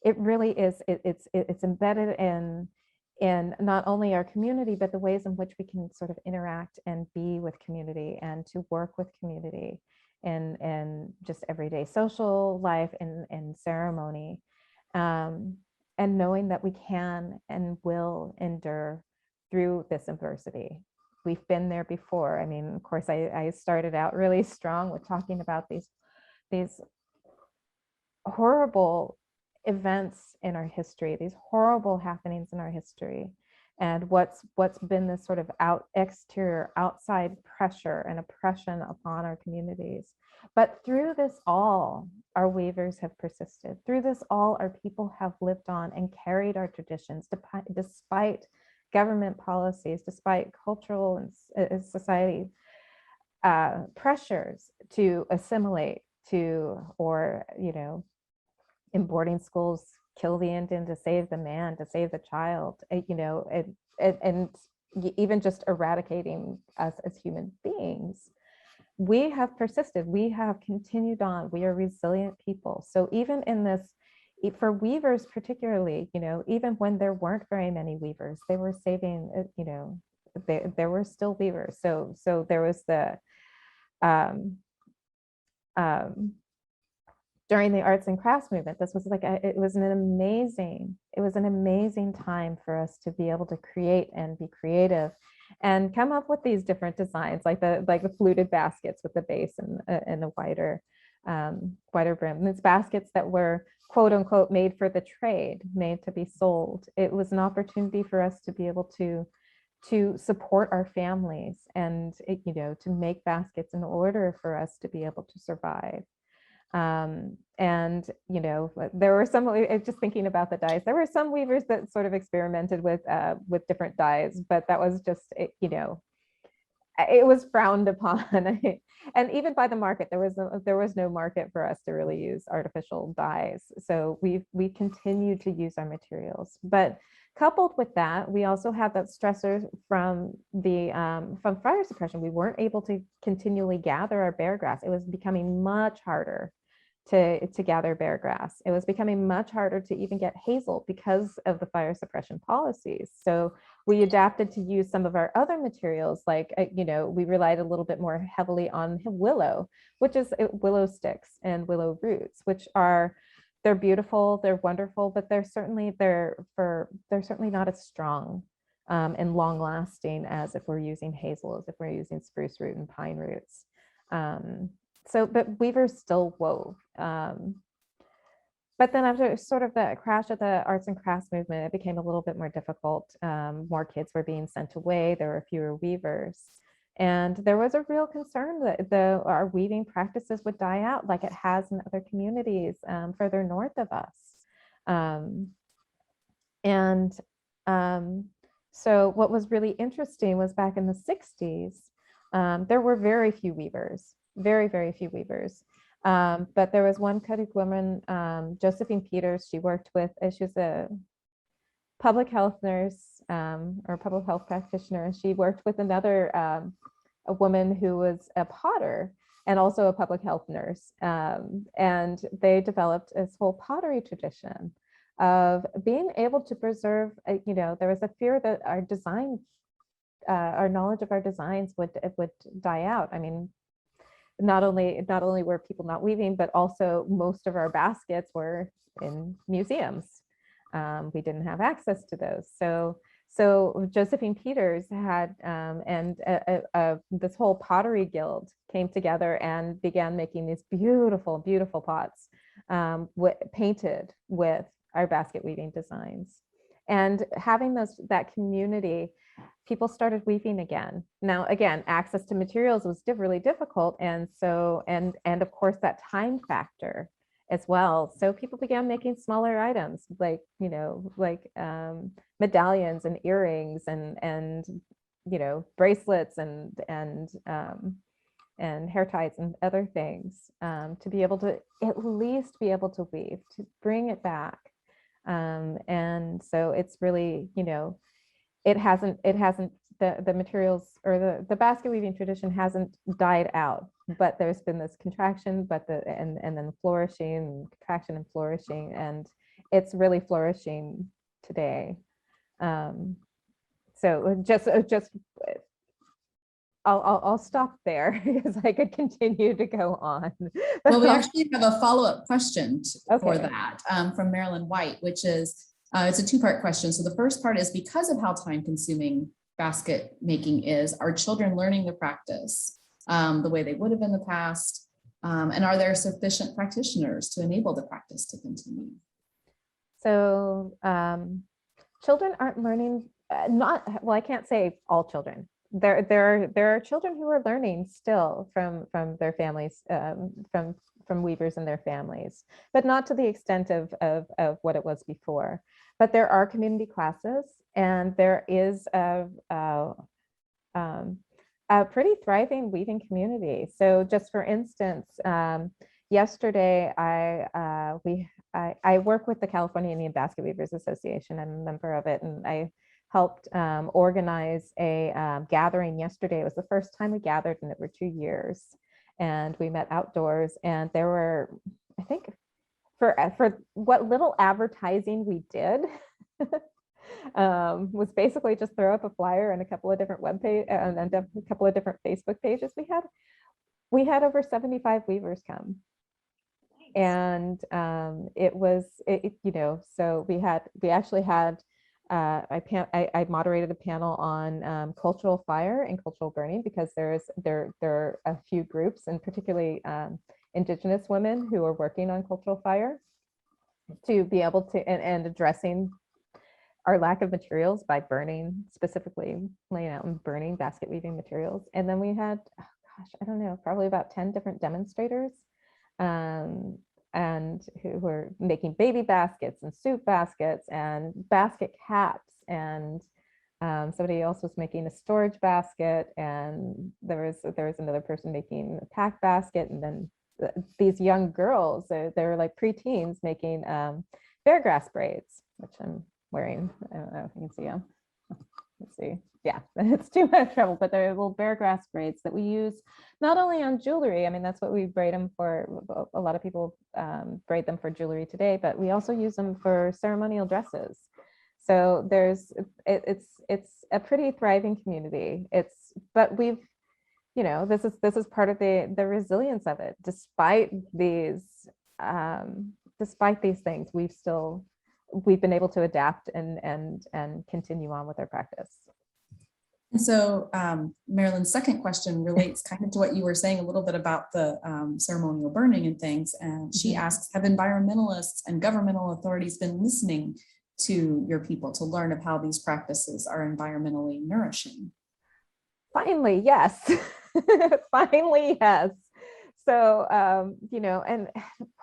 It really is. It's embedded in not only our community, but the ways in which we can sort of interact and be with community and to work with community and just everyday social life and ceremony, and knowing that we can and will endure through this adversity. We've been there before. I mean, of course, I started out really strong with talking about these horrible events in our history, these horrible happenings in our history, and what's been this sort of exterior outside pressure and oppression upon our communities. But through this all, our weavers have persisted. Through this all, our people have lived on and carried our traditions despite government policies, despite cultural and society pressures to assimilate, or in boarding schools, kill the Indian to save the man, to save the child, and even just eradicating us as human beings. We have persisted, we have continued on, we are resilient people. So even in this, for weavers particularly, even when there weren't very many weavers, they were saving, there were still weavers. So there was the, during the arts and crafts movement, this was like, it was an amazing time for us to be able to create and be creative and come up with these different designs, like the fluted baskets with the base and a wider brim. And it's baskets that were quote unquote made for the trade, made to be sold. It was an opportunity for us to be able to support our families and to make baskets in order for us to be able to survive. And there were some, just thinking about the dyes, there were some weavers that sort of experimented with different dyes, but that was just, it was frowned upon. And even by the market, there was no market for us to really use artificial dyes. So we continued to use our materials. But coupled with that, we also had that stressor from fire suppression. We weren't able to continually gather our bear grass. It was becoming much harder to gather bear grass. It was becoming much harder to even get hazel because of the fire suppression policies. So we adapted to use some of our other materials, like, we relied a little bit more heavily on willow, which is willow sticks and willow roots, which they're beautiful, they're wonderful, but they're certainly not as strong and long lasting as if we're using hazel, as if we're using spruce root and pine roots. But weavers still wove. But then after sort of the crash of the arts and crafts movement, it became a little bit more difficult. More kids were being sent away. There were fewer weavers. And there was a real concern that our weaving practices would die out like it has in other communities further north of us. So what was really interesting was back in the 60s, there were very few weavers, very, very few weavers. But there was one Cutting woman, Josephine Peters, she worked with, she was a public health nurse or public health practitioner, and she worked with another a woman who was a potter and also a public health nurse. And they developed this whole pottery tradition of being able to preserve, there was a fear that our design, our knowledge of our designs would die out. I mean, not only were people not weaving, but also most of our baskets were in museums. We didn't have access to those. So Josephine Peters had, this whole pottery guild came together and began making these beautiful, beautiful pots painted with our basket weaving designs. And having that community, people started weaving again. Now, again, access to materials was really difficult. And so, and of course, that time factor as well. So people began making smaller items like, medallions and earrings and bracelets and hair ties and other things to be able to at least be able to weave, to bring it back. And so it's really, it hasn't the materials or the basket weaving tradition hasn't died out, but there's been this contraction, and then flourishing, contraction and flourishing, and it's really flourishing today. So just I'll stop there because I could continue to go on. Well, we actually have a follow-up question for Okay. that from Marilyn White, which is, it's a two-part question. So the first part is, because of how time-consuming basket making is, are children learning the practice the way they would have in the past? And are there sufficient practitioners to enable the practice to continue? So children aren't learning, I can't say all children. There are children who are learning still from their families, from weavers and their families, but not to the extent of what it was before. But there are community classes, and there is a pretty thriving weaving community. So just for instance, yesterday I work with the California Indian Basket Weavers Association. I'm a member of it, and I helped organize a gathering yesterday. It was the first time we gathered in over 2 years, and we met outdoors, and there were, I think, for what little advertising we did, was basically just throw up a flyer and a couple of different web pages and a couple of different Facebook pages. We had over 75 weavers come. And it was, so we actually had, I moderated a panel on cultural fire and cultural burning, because there are a few groups, and particularly indigenous women who are working on cultural fire, to be able to, and addressing our lack of materials by burning, specifically laying out and burning basket weaving materials. And then we had, I don't know, probably about 10 different demonstrators, and who were making baby baskets and soup baskets and basket caps, and somebody else was making a storage basket, and there was another person making a pack basket, and then these young girls, they were like preteens, making bear grass braids, which I'm wearing. I don't know if you can see them. Let's see. Yeah, it's too much trouble, but they're little bear grass braids that we use not only on jewelry. I mean, that's what we braid them for. A lot of people braid them for jewelry today, but we also use them for ceremonial dresses. So it's a pretty thriving community. But we've, this is part of the resilience of it. Despite these things, we've been able to adapt and continue on with our practice. And so Marilyn's second question relates kind of to what you were saying a little bit about the ceremonial burning and things. And she asks, have environmentalists and governmental authorities been listening to your people to learn of how these practices are environmentally nourishing? Finally, yes. Finally, yes. So, and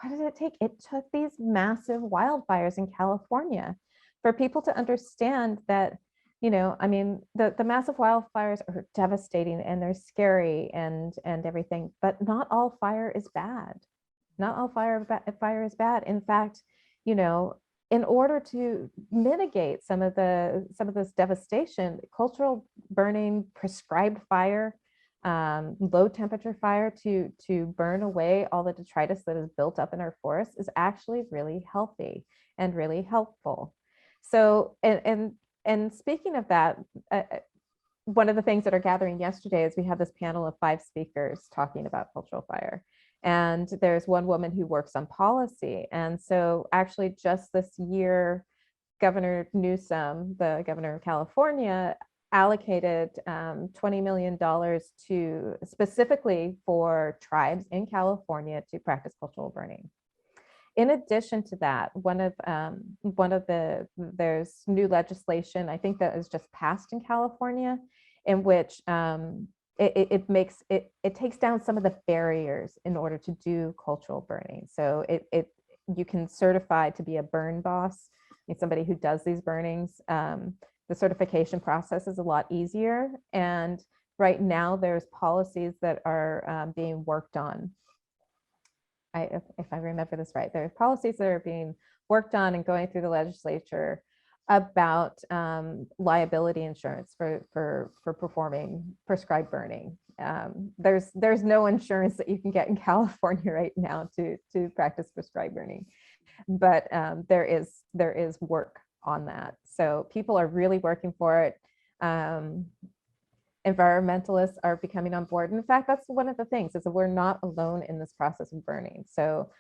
what did it take? It took these massive wildfires in California for people to understand that, I mean, the massive wildfires are devastating and they're scary and everything, but not all fire is bad. Not all fire is bad. In fact, in order to mitigate some of this devastation, cultural burning, prescribed fire, low temperature fire to burn away all the detritus that is built up in our forests is actually really healthy and really helpful. So, and speaking of that, one of the things that are gathering yesterday is we had this panel of 5 speakers talking about cultural fire. And there's one woman who works on policy. And so actually just this year, Governor Newsom, the governor of California, allocated $20 million to specifically for tribes in California to practice cultural burning. In addition to that, there's new legislation, I think that was just passed in California, in which it takes down some of the barriers in order to do cultural burning. So you can certify to be a burn boss, somebody who does these burnings. The certification process is a lot easier. And right now there's policies that are being worked on. If I remember this right, there are policies that are being worked on and going through the legislature about liability insurance for performing prescribed burning. There's no insurance that you can get in California right now to practice prescribed burning, but there is work on that. So people are really working for it. Environmentalists are becoming on board. In fact, that's one of the things, is that we're not alone in this process of burning. So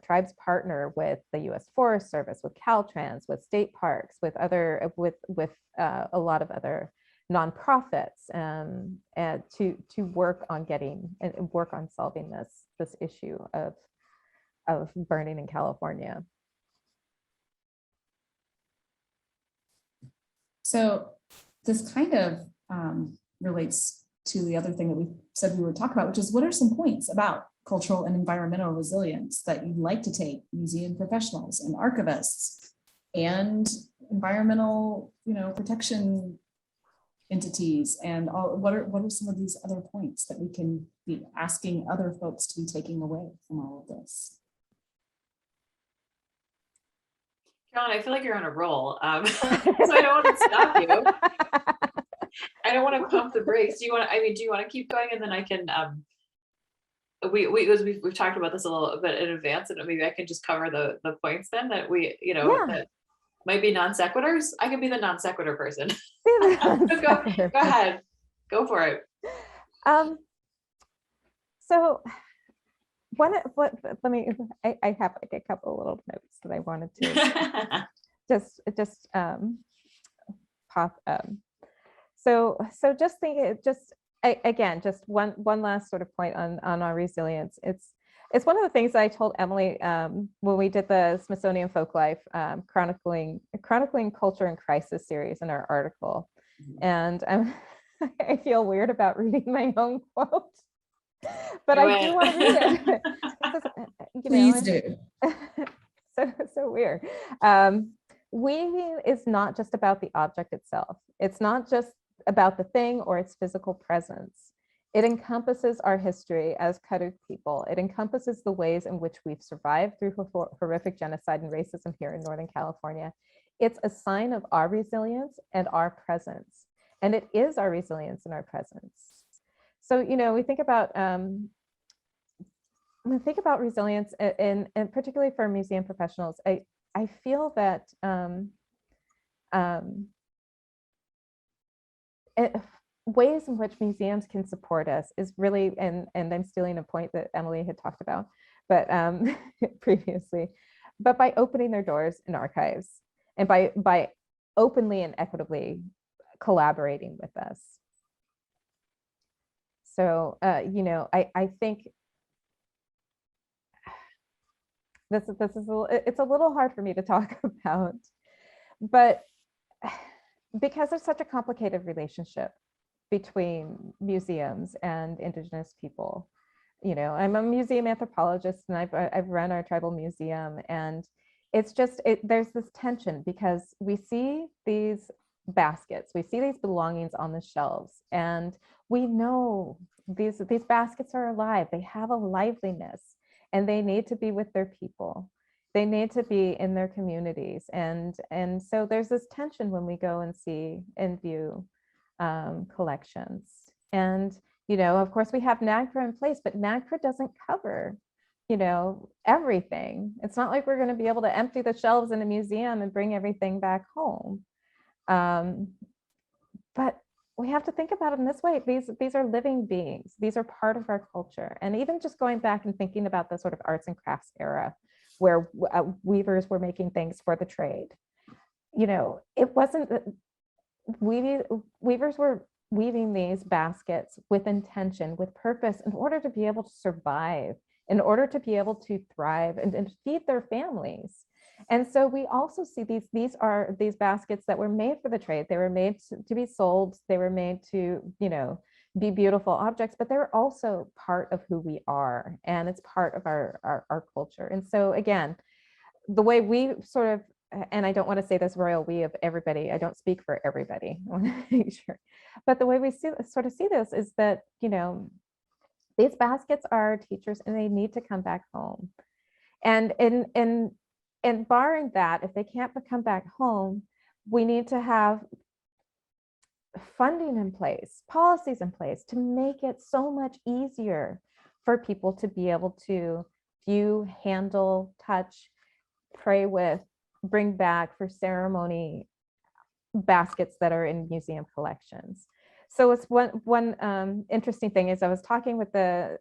tribes partner with the U.S. Forest Service, with Caltrans, with state parks, with a lot of other nonprofits, and to work on solving this issue of burning in California. So this kind of relates to the other thing that we said we would talk about, which is, what are some points about cultural and environmental resilience that you'd like to take museum professionals and archivists and environmental, protection entities, and all, what are some of these other points that we can be asking other folks to be taking away from all of this? Carolyn, I feel like you're on a roll, so I don't want to stop you. I don't want to pump the brakes. Do you want to keep going, and then I can, we've talked about this a little bit in advance, and maybe I can just cover the points then that that might be non sequiturs. I can be the non sequitur person. Go ahead, go for it. So I have like a couple of little notes that I wanted to just pop up. So just thinking, again, just one last sort of point on our resilience. It's one of the things that I told Emily when we did the Smithsonian Folklife chronicling culture and crisis series in our article. And I feel weird about reading my own quote, but I do want to read it. Please do. So weird. Weaving is not just about the object itself. It's not just about the thing or its physical presence. It encompasses our history as colored people. It encompasses the ways in which we've survived through horrific genocide and racism here in Northern California. It's a sign of our resilience and our presence. And it is our resilience and our presence. So, we think about resilience, and particularly for museum professionals, I feel that ways in which museums can support us is really, and I'm stealing a point that Emily had talked about, but previously, but by opening their doors in archives, and by openly and equitably collaborating with us. So, I think it's a little hard for me to talk about, but because there's such a complicated relationship between museums and Indigenous people. I'm a museum anthropologist, and I've run our tribal museum, and it's just, there's this tension because we see these baskets, we see these belongings on the shelves, and we know these baskets are alive, they have a liveliness, and they need to be with their people. They need to be in their communities. And so there's this tension when we go and see and view collections. And, you know, of course we have NAGPRA in place, but NAGPRA doesn't cover, you know, everything. It's not like we're going to be able to empty the shelves in a museum and bring everything back home. But we have to think about it in this way. These are living beings. These are part of our culture. And even just going back and thinking about the sort of arts and crafts era where weavers were making things for the trade. You know, it wasn't that weavers were weaving these baskets with intention, with purpose, in order to be able to survive, in order to be able to thrive and feed their families. And so we also see these baskets that were made for the trade. They were made to be sold. They were made to, you know, be beautiful objects, but they're also part of who we are, and it's part of our culture. And so again, the way we sort of, and I don't want to say this royal we of everybody, I don't speak for everybody, I want to make sure, but the way we see this is that, you know, these baskets are teachers and they need to come back home. And barring that, if they can't come back home, we need to have funding in place, policies in place to make it so much easier for people to be able to view, handle, touch, pray with, bring back for ceremony baskets that are in museum collections. So it's one interesting thing is I was talking with the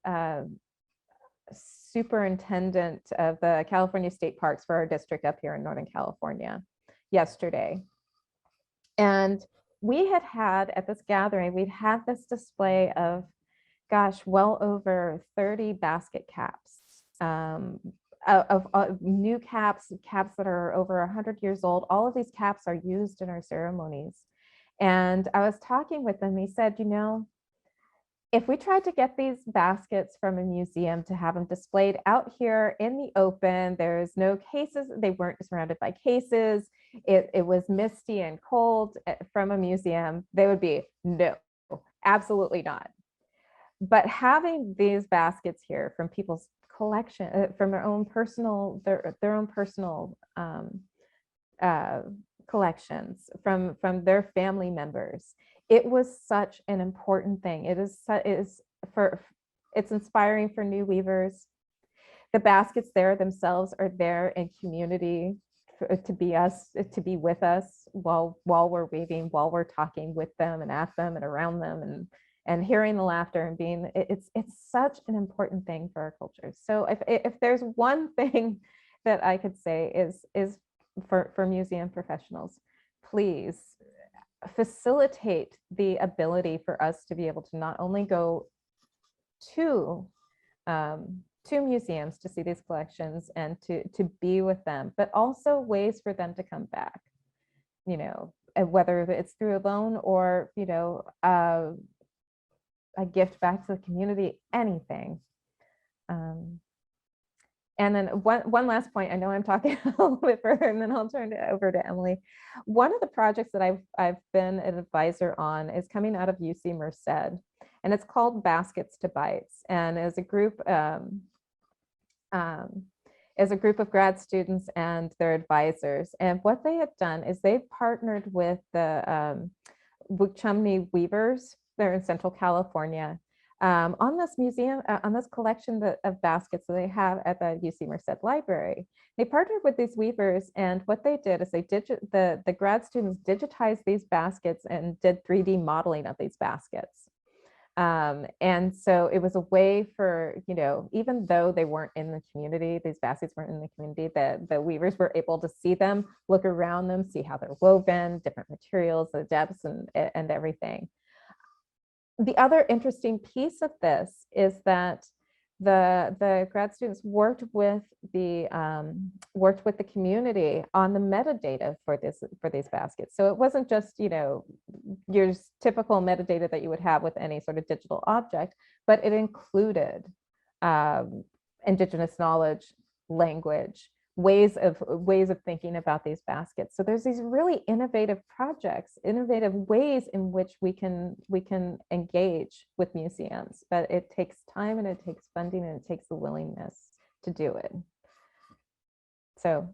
superintendent of the California State Parks for our district up here in Northern California yesterday. And we had at this gathering, we'd had this display of, gosh, well over 30 basket caps, of new caps that are over 100 years old. All of these caps are used in our ceremonies. And I was talking with them, he said, you know, if we tried to get these baskets from a museum to have them displayed out here in the open, there's no cases, they weren't surrounded by cases, it was misty and cold from a museum, they would be, no, absolutely not. But having these baskets here from people's collection, from their own personal, collections, from their family members, it was such an important thing. It's inspiring for new weavers. The baskets there themselves are there in community to be with us while we're weaving, while we're talking with them and at them and around them and hearing the laughter and being, it's such an important thing for our culture. So if there's one thing that I could say is for museum professionals, please facilitate the ability for us to be able to not only go to museums to see these collections and to be with them, but also ways for them to come back, you know, whether it's through a loan or, you know, a gift back to the community, anything. And then one last point, I know I'm talking a little bit further and then I'll turn it over to Emily. One of the projects that I've been an advisor on is coming out of UC Merced, and it's called Baskets to Bites. And as a group of grad students and their advisors. And what they have done is they've partnered with the Chumney Weavers, they're in Central California, on this museum, on this collection of baskets that they have at the UC Merced Library. They partnered with these weavers, and what they did is the grad students digitized these baskets and did 3D modeling of these baskets. And so it was a way for, you know, even though they weren't in the community, these baskets weren't in the community, the weavers were able to see them, look around them, see how they're woven, different materials, the depths and everything. The other interesting piece of this is that the grad students worked with the community on the metadata for these baskets. So it wasn't just, you know, your typical metadata that you would have with any sort of digital object, but it included indigenous knowledge, language, ways of thinking about these baskets. So there's these really innovative projects, innovative ways in which we can engage with museums, but it takes time and it takes funding and it takes the willingness to do it. So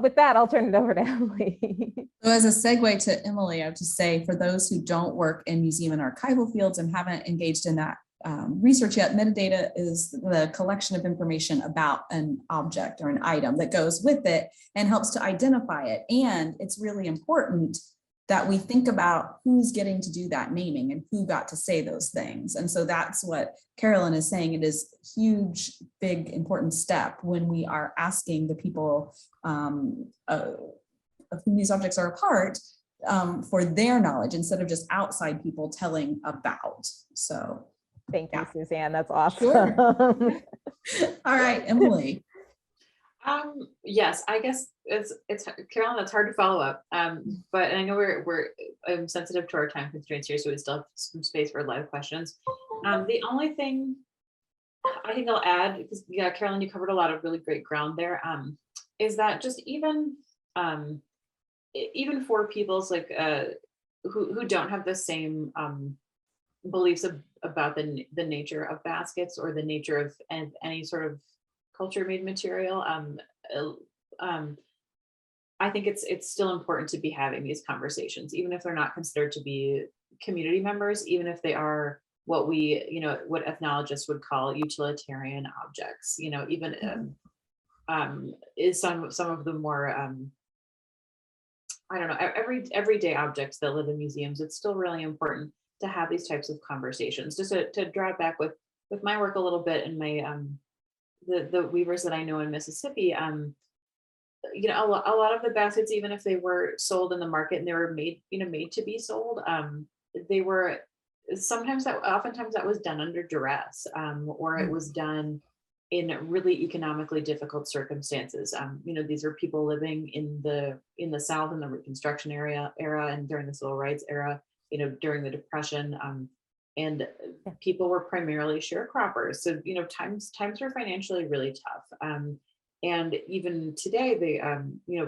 with that, I'll turn it over to Emily. So as a segue to Emily, I would just say for those who don't work in museum and archival fields and haven't engaged in that research yet, metadata is the collection of information about an object or an item that goes with it and helps to identify it. And it's really important that we think about who's getting to do that naming and who got to say those things. And so that's what Carolyn is saying. It is a huge, big, important step when we are asking the people of whom these objects are a part for their knowledge instead of just outside people telling about. So thank you, Suzanne. That's awesome. Sure. All right, Emily. Yes, I guess it's Carolyn, that's hard to follow up. But I know we're sensitive to our time constraints here, so we still have some space for live questions. The only thing I think I'll add, because yeah, Carolyn, you covered a lot of really great ground there, is that just even for people's like who don't have the same beliefs about the nature of baskets or the nature of any sort of culture made material, I think it's still important to be having these conversations, even if they're not considered to be community members, even if they are what what ethnologists would call utilitarian objects, even is some of the more I don't know, everyday objects that live in museums. It's still really important to have these types of conversations. Just to draw it back with my work a little bit and my the weavers that I know in Mississippi, a lot of the baskets, even if they were sold in the market and they were made to be sold, they were oftentimes that was done under duress, or it was done in really economically difficult circumstances. These are people living in the South in the Reconstruction era and during the Civil Rights era, during the Depression. And people were primarily sharecroppers. So, times were financially really tough. And even today, they,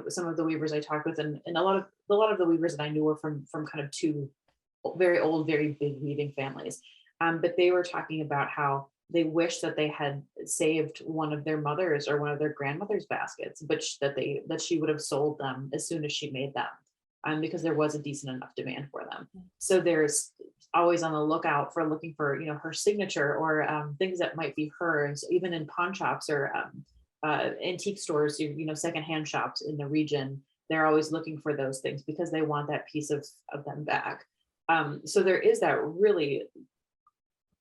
some of the weavers I talked with, and a lot of the weavers that I knew were from kind of two very old, very big weaving families. But they were talking about how they wish that they had saved one of their mothers or one of their grandmother's baskets, but that she would have sold them as soon as she made them, because there was a decent enough demand for them. So there's always on the lookout for looking for her signature or things that might be hers, even in pawn shops or antique stores, secondhand shops in the region. They're always looking for those things because they want that piece of them back. So there is that really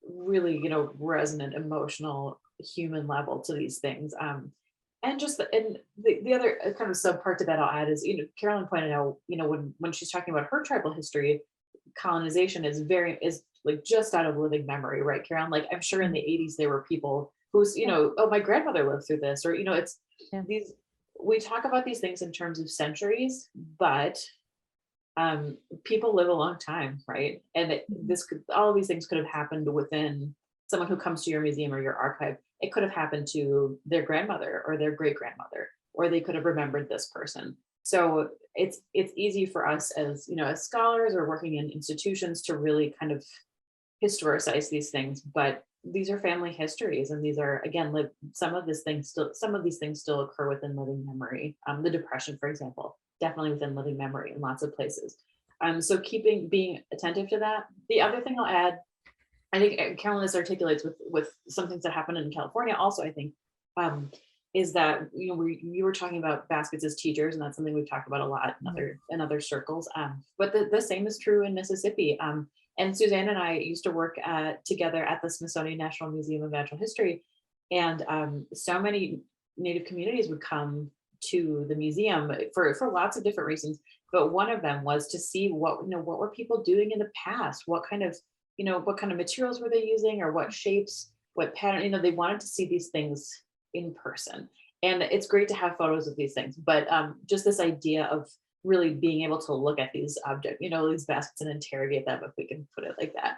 resonant, emotional, human level to these things. And the other kind of subpart to that I'll add is, Carolyn pointed out, when she's talking about her tribal history, colonization is like just out of living memory, right, Carolyn? Like I'm sure in the 80s there were people who's, oh, my grandmother lived through this, or it's these. We talk about these things in terms of centuries, but people live a long time, right? And all of these things could have happened within someone who comes to your museum or your archive. It could have happened to their grandmother or their great grandmother, or they could have remembered this person. So it's easy for us as as scholars or working in institutions to really kind of historicize these things, but these are family histories, and these are, again, some of these things still occur within living memory. The Depression, for example, definitely within living memory in lots of places. So being attentive to that. The other thing I'll add, I think Carolyn, this articulates with some things that happened in California also, I think, is that you were talking about baskets as teachers, and that's something we've talked about a lot in other circles. But the same is true in Mississippi. And Suzanne and I used to work together at the Smithsonian National Museum of Natural History, and so many Native communities would come to the museum for lots of different reasons. But one of them was to see what were people doing in the past, what kind of materials were they using, or what shapes, what pattern. They wanted to see these things in person, and it's great to have photos of these things. But just this idea of really being able to look at these objects, these baskets, and interrogate them, if we can put it like that,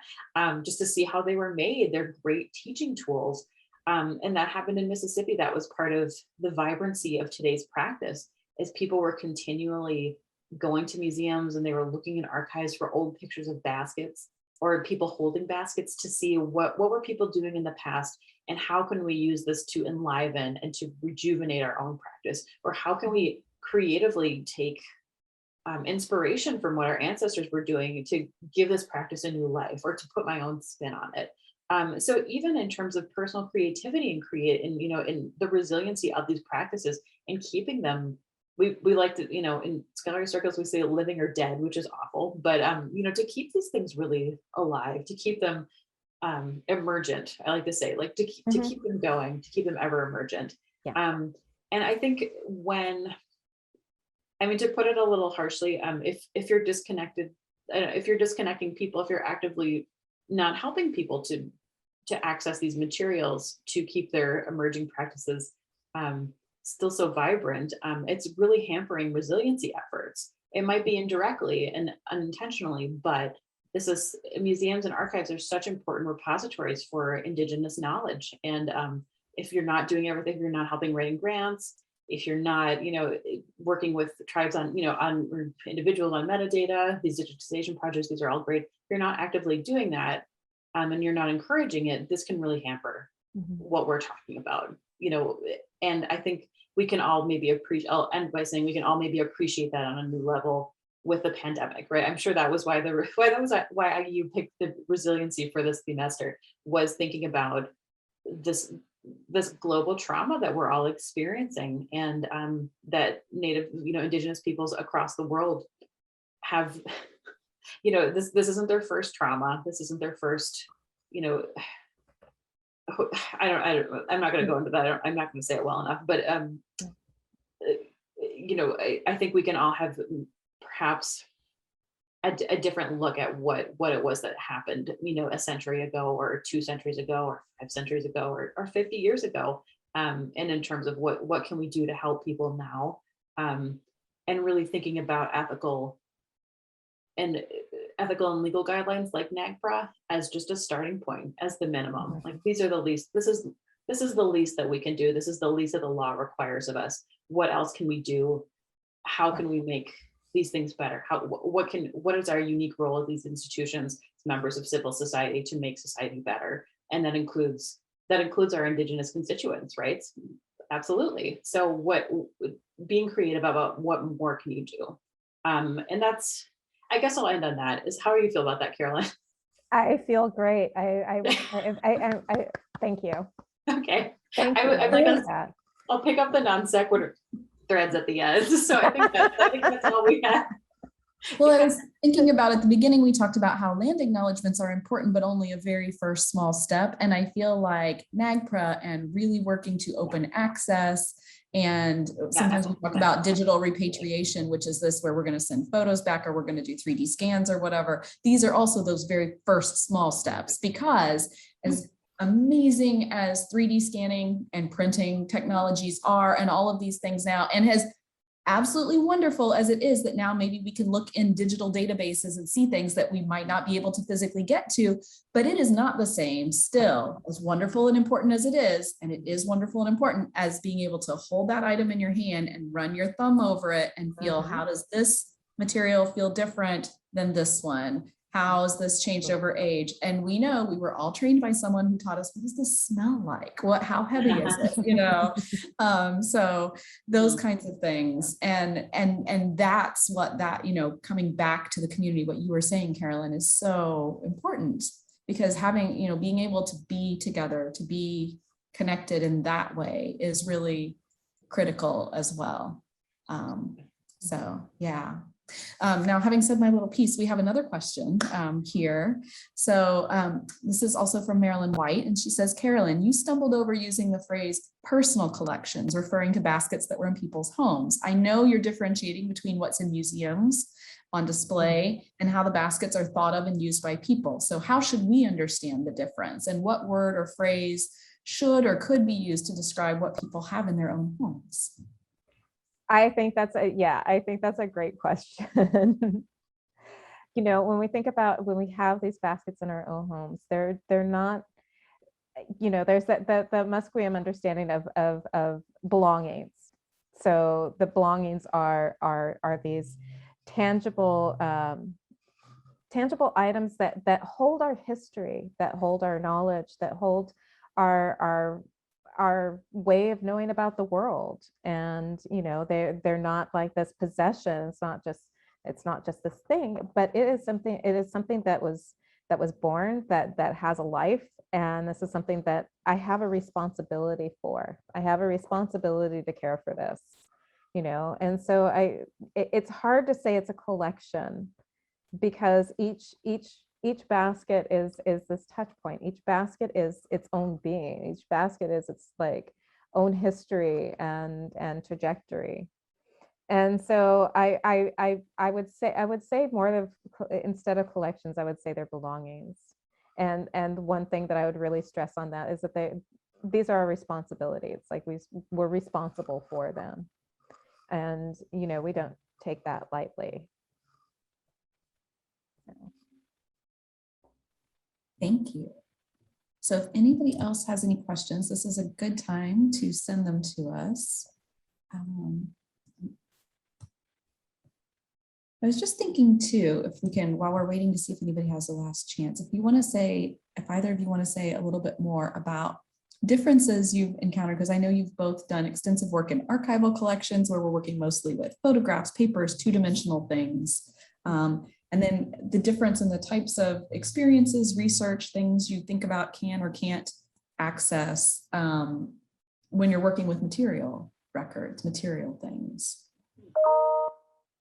just to see how they were made. They're great teaching tools. And that happened in Mississippi. That was part of the vibrancy of today's practice, as people were continually going to museums and they were looking in archives for old pictures of baskets. or people holding baskets to see what were people doing in the past, and how can we use this to enliven and to rejuvenate our own practice, or how can we creatively take inspiration from what our ancestors were doing to give this practice a new life, or to put my own spin on it. So even in terms of personal creativity and in the resiliency of these practices and keeping them, we like to, in scholarly circles, we say living or dead, which is awful, but to keep these things really alive, to keep them emergent. I like to say, like to keep them going, to keep them ever emergent. Yeah. And I think to put it a little harshly, if you're disconnected, if you're disconnecting people, if you're actively not helping people to access these materials to keep their emerging practices still so vibrant, it's really hampering resiliency efforts. It might be indirectly and unintentionally, but museums and archives are such important repositories for indigenous knowledge. And if you're not doing everything, if you're not helping writing grants, if you're not, working with tribes on or individuals on metadata, these digitization projects, these are all great. If you're not actively doing that, and you're not encouraging it, this can really hamper what we're talking about, and I think we can all maybe appreciate, I'll end by saying we can all maybe appreciate that on a new level with the pandemic, right? I'm sure that was why you picked the resiliency for this semester, was thinking about this global trauma that we're all experiencing, and that Native, indigenous peoples across the world have, this isn't their first trauma. This isn't their first, I'm not going to go into that. I'm not going to say it well enough, but I think we can all have perhaps a different look at what it was that happened, a century ago, or 2 centuries ago, or 5 centuries ago, or 50 years ago. And in terms of what can we do to help people now, and really thinking about ethical and legal guidelines like NAGPRA as just a starting point, as the minimum. Like, these are the least, this is the least that we can do. This is the least that the law requires of us. What else can we do? How can we make these things better? What is our unique role of these institutions as members of civil society to make society better? And that includes our indigenous constituents, right? Absolutely. So being creative about what more can you do? And that's, I guess I'll end on that. How do you feel about that, Carolyn? I feel great. I thank you. Okay. Thank you. I'll pick up the non sequitur threads at the end. So I think that's all we have. Well, I was thinking about at the beginning, we talked about how land acknowledgements are important, but only a very first small step. And I feel like NAGPRA and really working to open access, and sometimes we talk about digital repatriation, which is this where we're going to send photos back, or we're going to do 3D scans or whatever. These are also those very first small steps, because as amazing as 3D scanning and printing technologies are, and all of these things now, and as absolutely wonderful as it is that now maybe we can look in digital databases and see things that we might not be able to physically get to, but it is not the same still, as wonderful and important as it is, and it is wonderful and important, as being able to hold that item in your hand and run your thumb over it and feel, how does this material feel different than this one? How has this changed over age? And we know we were all trained by someone who taught us, what does this smell like? How heavy is it? So those kinds of things. And that's what that, coming back to the community, what you were saying, Carolyn, is so important, because having, being able to be together, to be connected in that way is really critical as well. So, yeah. Now, having said my little piece, we have another question here. So this is also from Marilyn White, and she says, Carolyn, you stumbled over using the phrase personal collections, referring to baskets that were in people's homes. I know you're differentiating between what's in museums on display and how the baskets are thought of and used by people. So how should we understand the difference, and what word or phrase should or could be used to describe what people have in their own homes? I think that's a great question. When we think about, when we have these baskets in our own homes, they're not, there's the Musqueam understanding of belongings. So the belongings are these tangible tangible items that hold our history, that hold our knowledge, that hold our way of knowing about the world. And they're not like this possession. It's not just this thing, but it is something that was born, that has a life. And this is something that I have a responsibility for. I have a responsibility to care for this, and so it's hard to say it's a collection, because each basket is this touch point. Each basket is its own being. Each basket is its like own history and trajectory. And so I would say more of, instead of collections, I would say they're belongings. And one thing that I would really stress on that is that these are our responsibilities. Like we're responsible for them, and we don't take that lightly. Thank you. So if anybody else has any questions, this is a good time to send them to us. I was just thinking too, if we can, while we're waiting to see if anybody has the last chance, if either of you want to say a little bit more about differences you've encountered, because I know you've both done extensive work in archival collections where we're working mostly with photographs, papers, two-dimensional things. And then the difference in the types of experiences, research, things you think about can or can't access when you're working with material records, material things.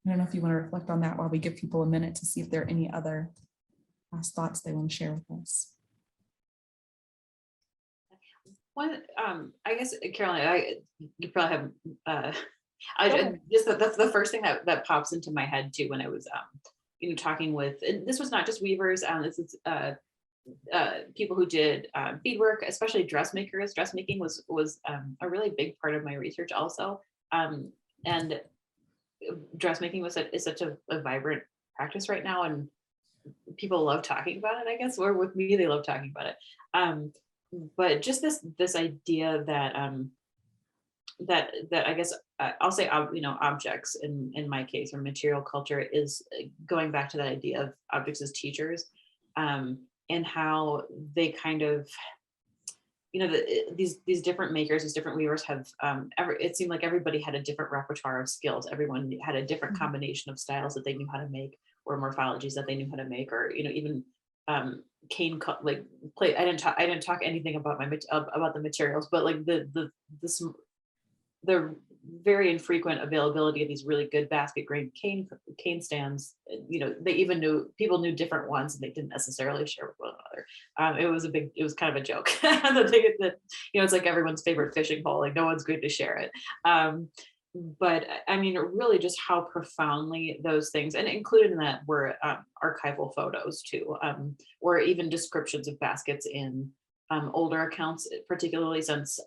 I don't know if you want to reflect on that while we give people a minute to see if there are any other last thoughts they want to share with us. One, I guess, Carolyn, you probably have, that's the first thing that pops into my head too when I was, talking with, and this was not just weavers, this is people who did beadwork, especially dressmakers. Dressmaking was a really big part of my research also, and dressmaking is such a vibrant practice right now, and people love talking about it, I guess, or with me, they love talking about it. But just this idea that that I guess I'll say, objects in my case, or material culture, is going back to that idea of objects as teachers, and how they kind of, these different makers, these different weavers have, it seemed like everybody had a different repertoire of skills. Everyone had a different combination of styles that they knew how to make, or morphologies that they knew how to make, or even cane like play. I didn't talk anything about about the materials, but like the very infrequent availability of these really good basket grain cane stands. People knew different ones, and they didn't necessarily share with one another. It was kind of a joke. It's like everyone's favorite fishing pole, like no one's going to share it. But I mean, really just how profoundly those things, and included in that were archival photos too, or even descriptions of baskets in older accounts, particularly since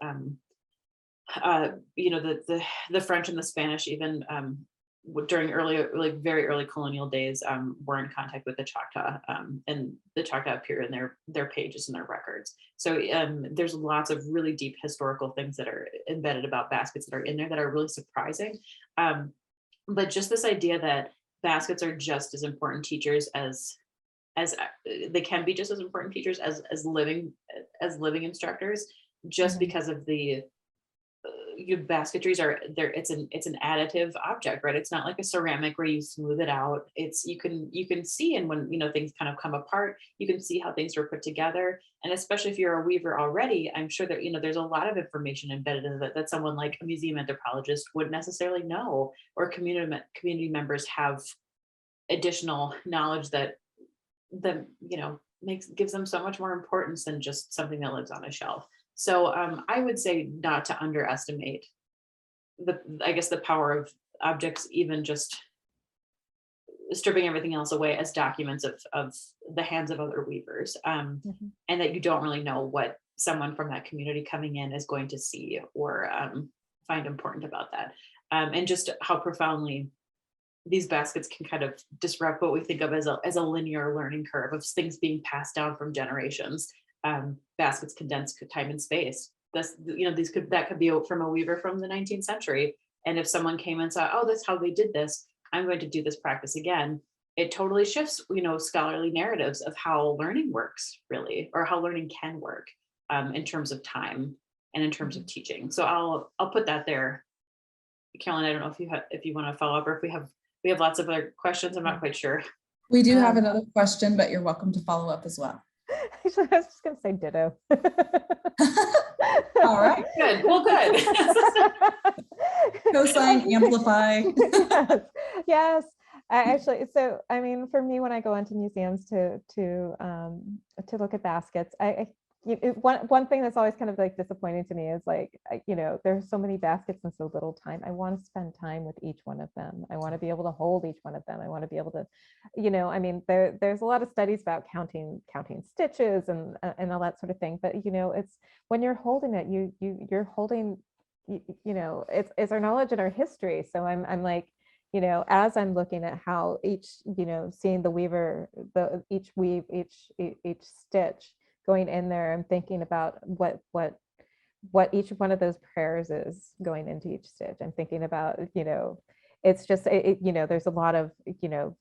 the French and the Spanish, even during very early colonial days, were in contact with the Choctaw, and the Choctaw appear in their pages and their records. So there's lots of really deep historical things that are embedded about baskets that are in there that are really surprising. But just this idea that baskets are just as important teachers as they can be just as important teachers as living instructors, just because of the basketries it's an additive object, right? It's not like a ceramic where you smooth it out. It's you can see, and when things kind of come apart, you can see how things were put together. And especially if you're a weaver already, I'm sure that there's a lot of information embedded in that someone like a museum anthropologist wouldn't necessarily know, or community members have additional knowledge that gives them so much more importance than just something that lives on a shelf. So I would say not to underestimate the power of objects, even just stripping everything else away as documents of the hands of other weavers, and that you don't really know what someone from that community coming in is going to see or find important about that, and just how profoundly these baskets can kind of disrupt what we think of as a linear learning curve of things being passed down from generations. Baskets condense time and space. That could be from a weaver from the 19th century. And if someone came and saw, oh, that's how they did this, I'm going to do this practice again, it totally shifts, scholarly narratives of how learning works really, or how learning can work in terms of time and in terms of teaching. So I'll put that there. Carolyn, I don't know if you want to follow up, or if we have lots of other questions. I'm not quite sure. We do have another question, but you're welcome to follow up as well. Actually, I was just going to say ditto. All right. Good. Well, good. Cosign, amplify. Yes. Yes. So I mean, for me, when I go into museums to look at baskets, one thing that's always kind of like disappointing to me is like, there's so many baskets and so little time. I want to spend time with each one of them. I want to be able to hold each one of them. I want to be able to, I mean, there's a lot of studies about counting stitches and all that sort of thing. But it's when you're holding it, you're holding, it's our knowledge and our history. So I'm like, as I'm looking at how each, seeing the weaver, each weave, each stitch going in there, I'm thinking about what each one of those prayers is going into each stitch. I'm thinking about, it's just, there's a lot of,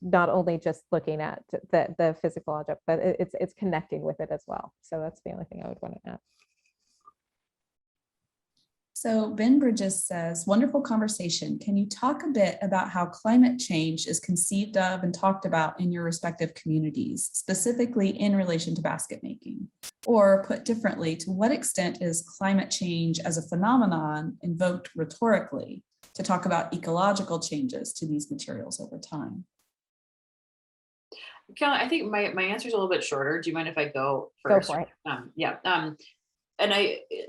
not only just looking at the physical object, but it's connecting with it as well. So that's the only thing I would want to add. So Ben Bridges says, wonderful conversation. Can you talk a bit about how climate change is conceived of and talked about in your respective communities, specifically in relation to basket making? Or put differently, to what extent is climate change as a phenomenon invoked rhetorically to talk about ecological changes to these materials over time? Carolyn, I think my answer is a little bit shorter. Do you mind if I go first? Go for it.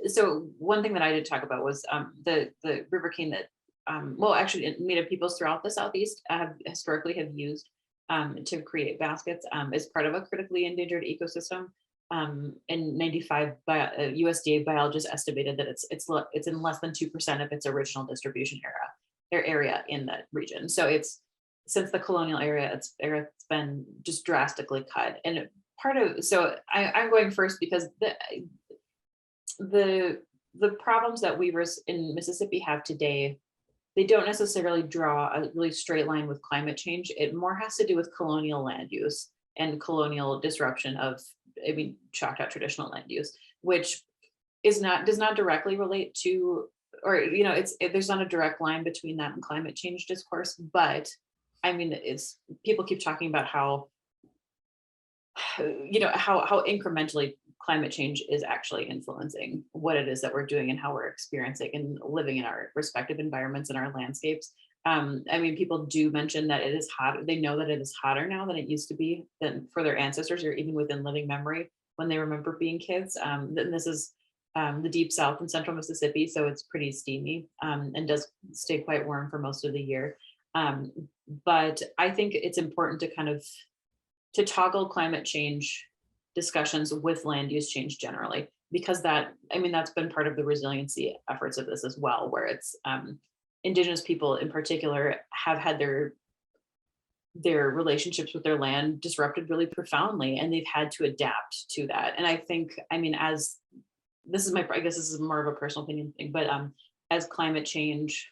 So one thing that I did talk about was the river cane that, actually Native peoples throughout the Southeast historically have used to create baskets as part of a critically endangered ecosystem. In 95, USDA biologists estimated that it's in less than 2% of its original distribution area in that region. So it's, since the colonial era, it's been just drastically cut. And I'm going first because the problems that weavers in Mississippi have today, they don't necessarily draw a really straight line with climate change. It more has to do with colonial land use and colonial disruption of, Choctaw traditional land use, which does not directly relate to, or there's not a direct line between that and climate change discourse. But it's, people keep talking about how incrementally climate change is actually influencing what it is that we're doing and how we're experiencing and living in our respective environments and our landscapes. People do mention that it is hot. They know that it is hotter now than it used to be, than for their ancestors, or even within living memory when they remember being kids. Then this is the deep South and central Mississippi, so it's pretty steamy and does stay quite warm for most of the year. But I think it's important to toggle climate change discussions with land use change generally, because that's been part of the resiliency efforts of this as well, where it's Indigenous people in particular have had their relationships with their land disrupted really profoundly, and they've had to adapt to that. And I think, as this is I guess this is more of a personal opinion thing, but as climate change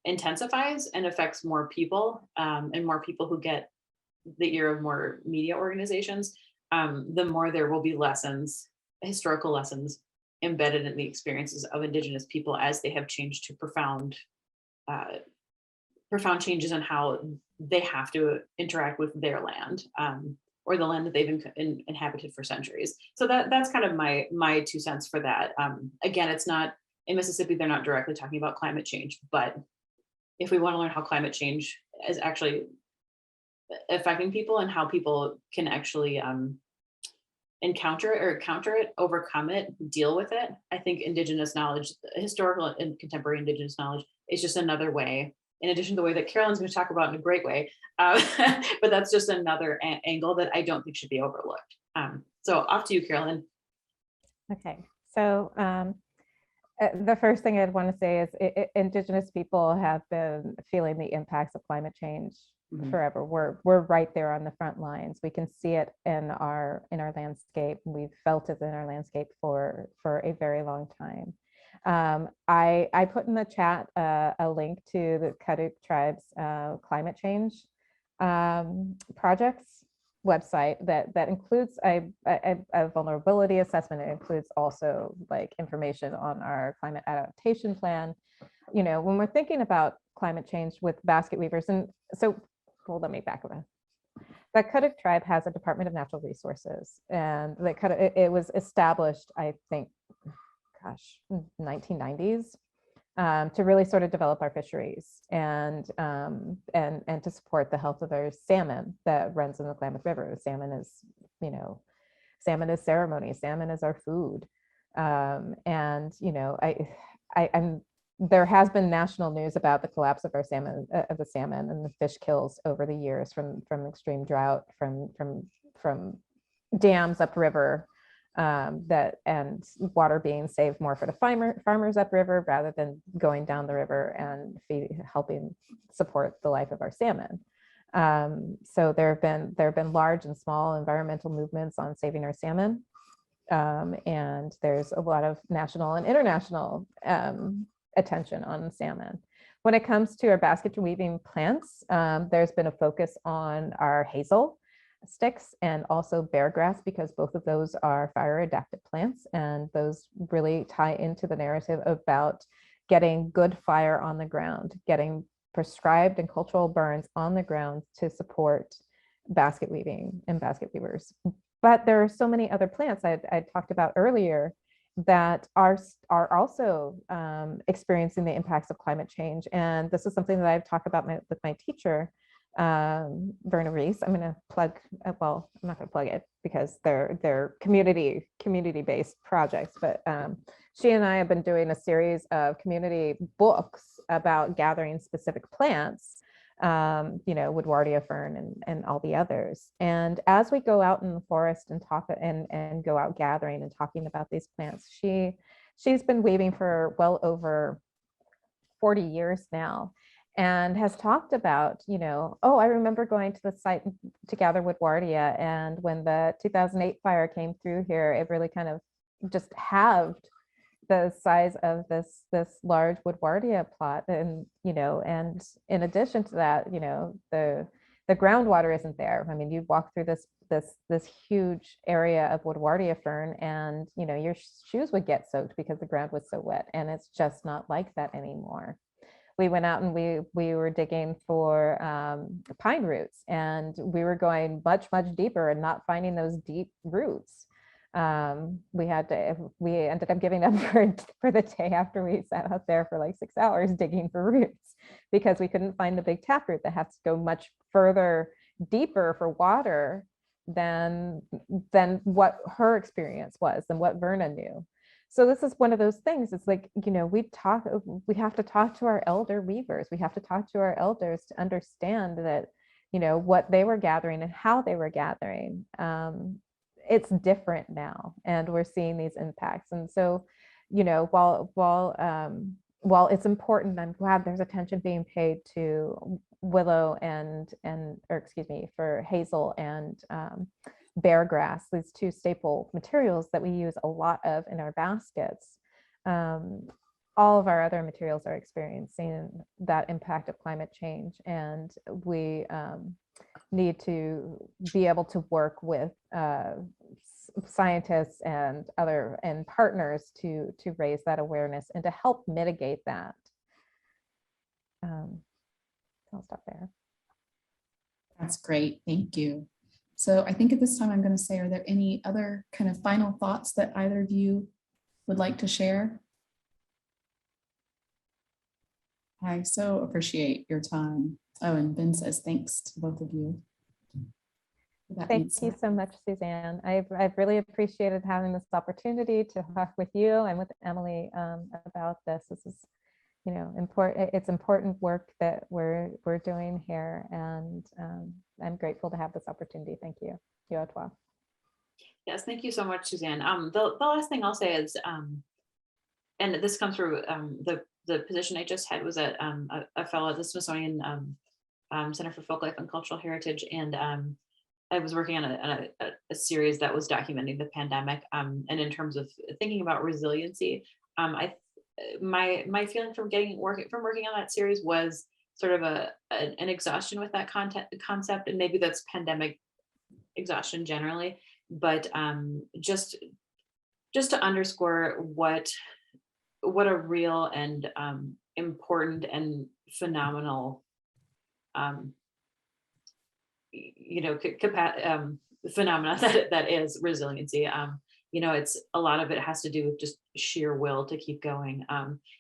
intensifies and affects more people, and more people who get the ear of more media organizations, the more there will be historical lessons embedded in the experiences of Indigenous people as they have changed to profound changes in how they have to interact with their land, or the land that they've inhabited for centuries. So that's kind of my 2 cents for that. Again, it's not, in Mississippi, they're not directly talking about climate change, but if we want to learn how climate change is actually affecting people and how people can actually encounter it or counter it, overcome it, deal with it, I think Indigenous knowledge, historical and contemporary Indigenous knowledge, is just another way, in addition to the way that Carolyn's going to talk about in a great way, but that's just another angle that I don't think should be overlooked. So off to you, Carolyn. Okay, so the first thing I'd want to say is Indigenous people have been feeling the impacts of climate change forever. We're right there on the front lines. We can see it in our landscape. We've felt it in our landscape for a very long time. I put in the chat a link to the Kaduk tribe's climate change projects website that includes a vulnerability assessment. It includes also like information on our climate adaptation plan. You know, when we're thinking about climate change with basket weavers, and so, well, let me back up. The Kuduk tribe has a Department of Natural Resources, and it was established, I think, gosh, 1990s, to really sort of develop our fisheries and to support the health of our salmon that runs in the Klamath River. Salmon is, you know, salmon is ceremony. Salmon is our food, and you know, I'm. There has been national news about the collapse of our salmon, of the salmon and the fish kills over the years from extreme drought, from dams upriver, that and water being saved more for the farmers upriver rather than going down the river and helping support the life of our salmon. So there have been large and small environmental movements on saving our salmon, and there's a lot of national and international attention on salmon. When it comes to our basket weaving plants, there's been a focus on our hazel sticks and also bear grass, because both of those are fire adapted plants, and those really tie into the narrative about getting good fire on the ground, getting prescribed and cultural burns on the ground to support basket weaving and basket weavers. But there are so many other plants I talked about earlier that are also experiencing the impacts of climate change. And this is something that I've talked about with my teacher, Verna Reese. I'm going to plug, well, I'm not going to plug it because they're community-based projects, but she and I have been doing a series of community books about gathering specific plants, you know, Woodwardia fern and all the others. And as we go out in the forest and talk and go out gathering and talking about these plants, she's been weaving for well over 40 years now, and has talked about, you know, oh, I remember going to the site to gather Woodwardia, and when the 2008 fire came through here, it really kind of just halved the size of this large Woodwardia plot. And you know, and in addition to that, you know, the groundwater isn't there. I mean, you walk through this huge area of Woodwardia fern, and you know, your shoes would get soaked because the ground was so wet, and it's just not like that anymore. We went out and we were digging for pine roots, and we were going much deeper and not finding those deep roots. We ended up giving up for the day after we sat out there for like 6 hours digging for roots, because we couldn't find the big taproot that has to go much further deeper for water than what her experience was, than what Verna knew. So this is one of those things. It's like, you know, we have to talk to our elder weavers. We have to talk to our elders to understand that, you know, what they were gathering and how they were gathering. It's different now, and we're seeing these impacts. And so, you know, while it's important, I'm glad there's attention being paid to willow for hazel and bear grass, these two staple materials that we use a lot of in our baskets. All of our other materials are experiencing that impact of climate change, and we need to be able to work with scientists and partners to raise that awareness and to help mitigate that. I'll stop there. That's great. Thank you. So I think at this time I'm going to say, are there any other kind of final thoughts that either of you would like to share? I so appreciate your time. Oh, and Ben says thanks to both of you. Thank you so much, Suzanne. I've really appreciated having this opportunity to talk with you and with Emily about this. This is, you know, important. It's important work that we're doing here, and I'm grateful to have this opportunity. Thank you. Yoatwa. Yes, thank you so much, Suzanne. The last thing I'll say is, and this comes through the position I just had was a fellow at the Smithsonian Center for Folklore and Cultural Heritage, and I was working on a series that was documenting the pandemic, and in terms of thinking about resiliency, my feeling from working on that series was sort of an exhaustion with that concept, and maybe that's pandemic exhaustion generally, but just to underscore what a real and important and phenomenal phenomena that is resiliency. It's a lot of it has to do with just sheer will to keep going.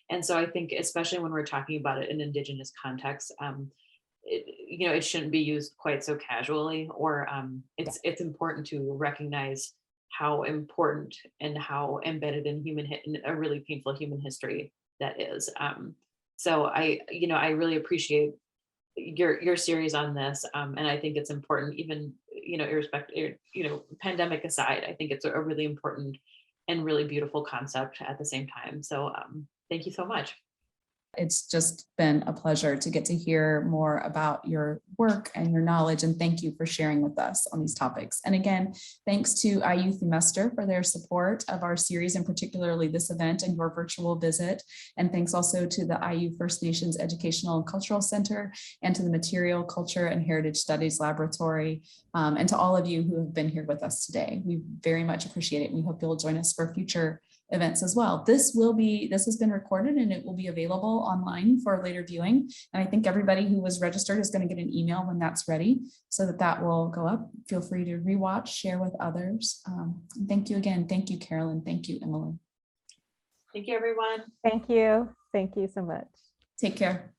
And so I think, especially when we're talking about it in Indigenous context, it shouldn't be used quite so casually, or it's important to recognize how important and how embedded in in a really painful human history that is. So I really appreciate your series on this, and I think it's important, even irrespective, pandemic aside. I think it's a really important and really beautiful concept at the same time. So thank you so much. It's just been a pleasure to get to hear more about your work and your knowledge, and thank you for sharing with us on these topics. And again, thanks to IU Themester for their support of our series, and particularly this event and your virtual visit. And thanks also to the IU First Nations Educational and Cultural Center, and to the Material, Culture, and Heritage Studies Laboratory, and to all of you who have been here with us today. We very much appreciate it. We hope you'll join us for future events as well. This has been recorded, and it will be available online for later viewing. And I think everybody who was registered is going to get an email when that's ready, so that will go up. Feel free to rewatch, share with others. Thank you again. Thank you, Carolyn. Thank you, Emily. Thank you, everyone. Thank you. Thank you so much. Take care.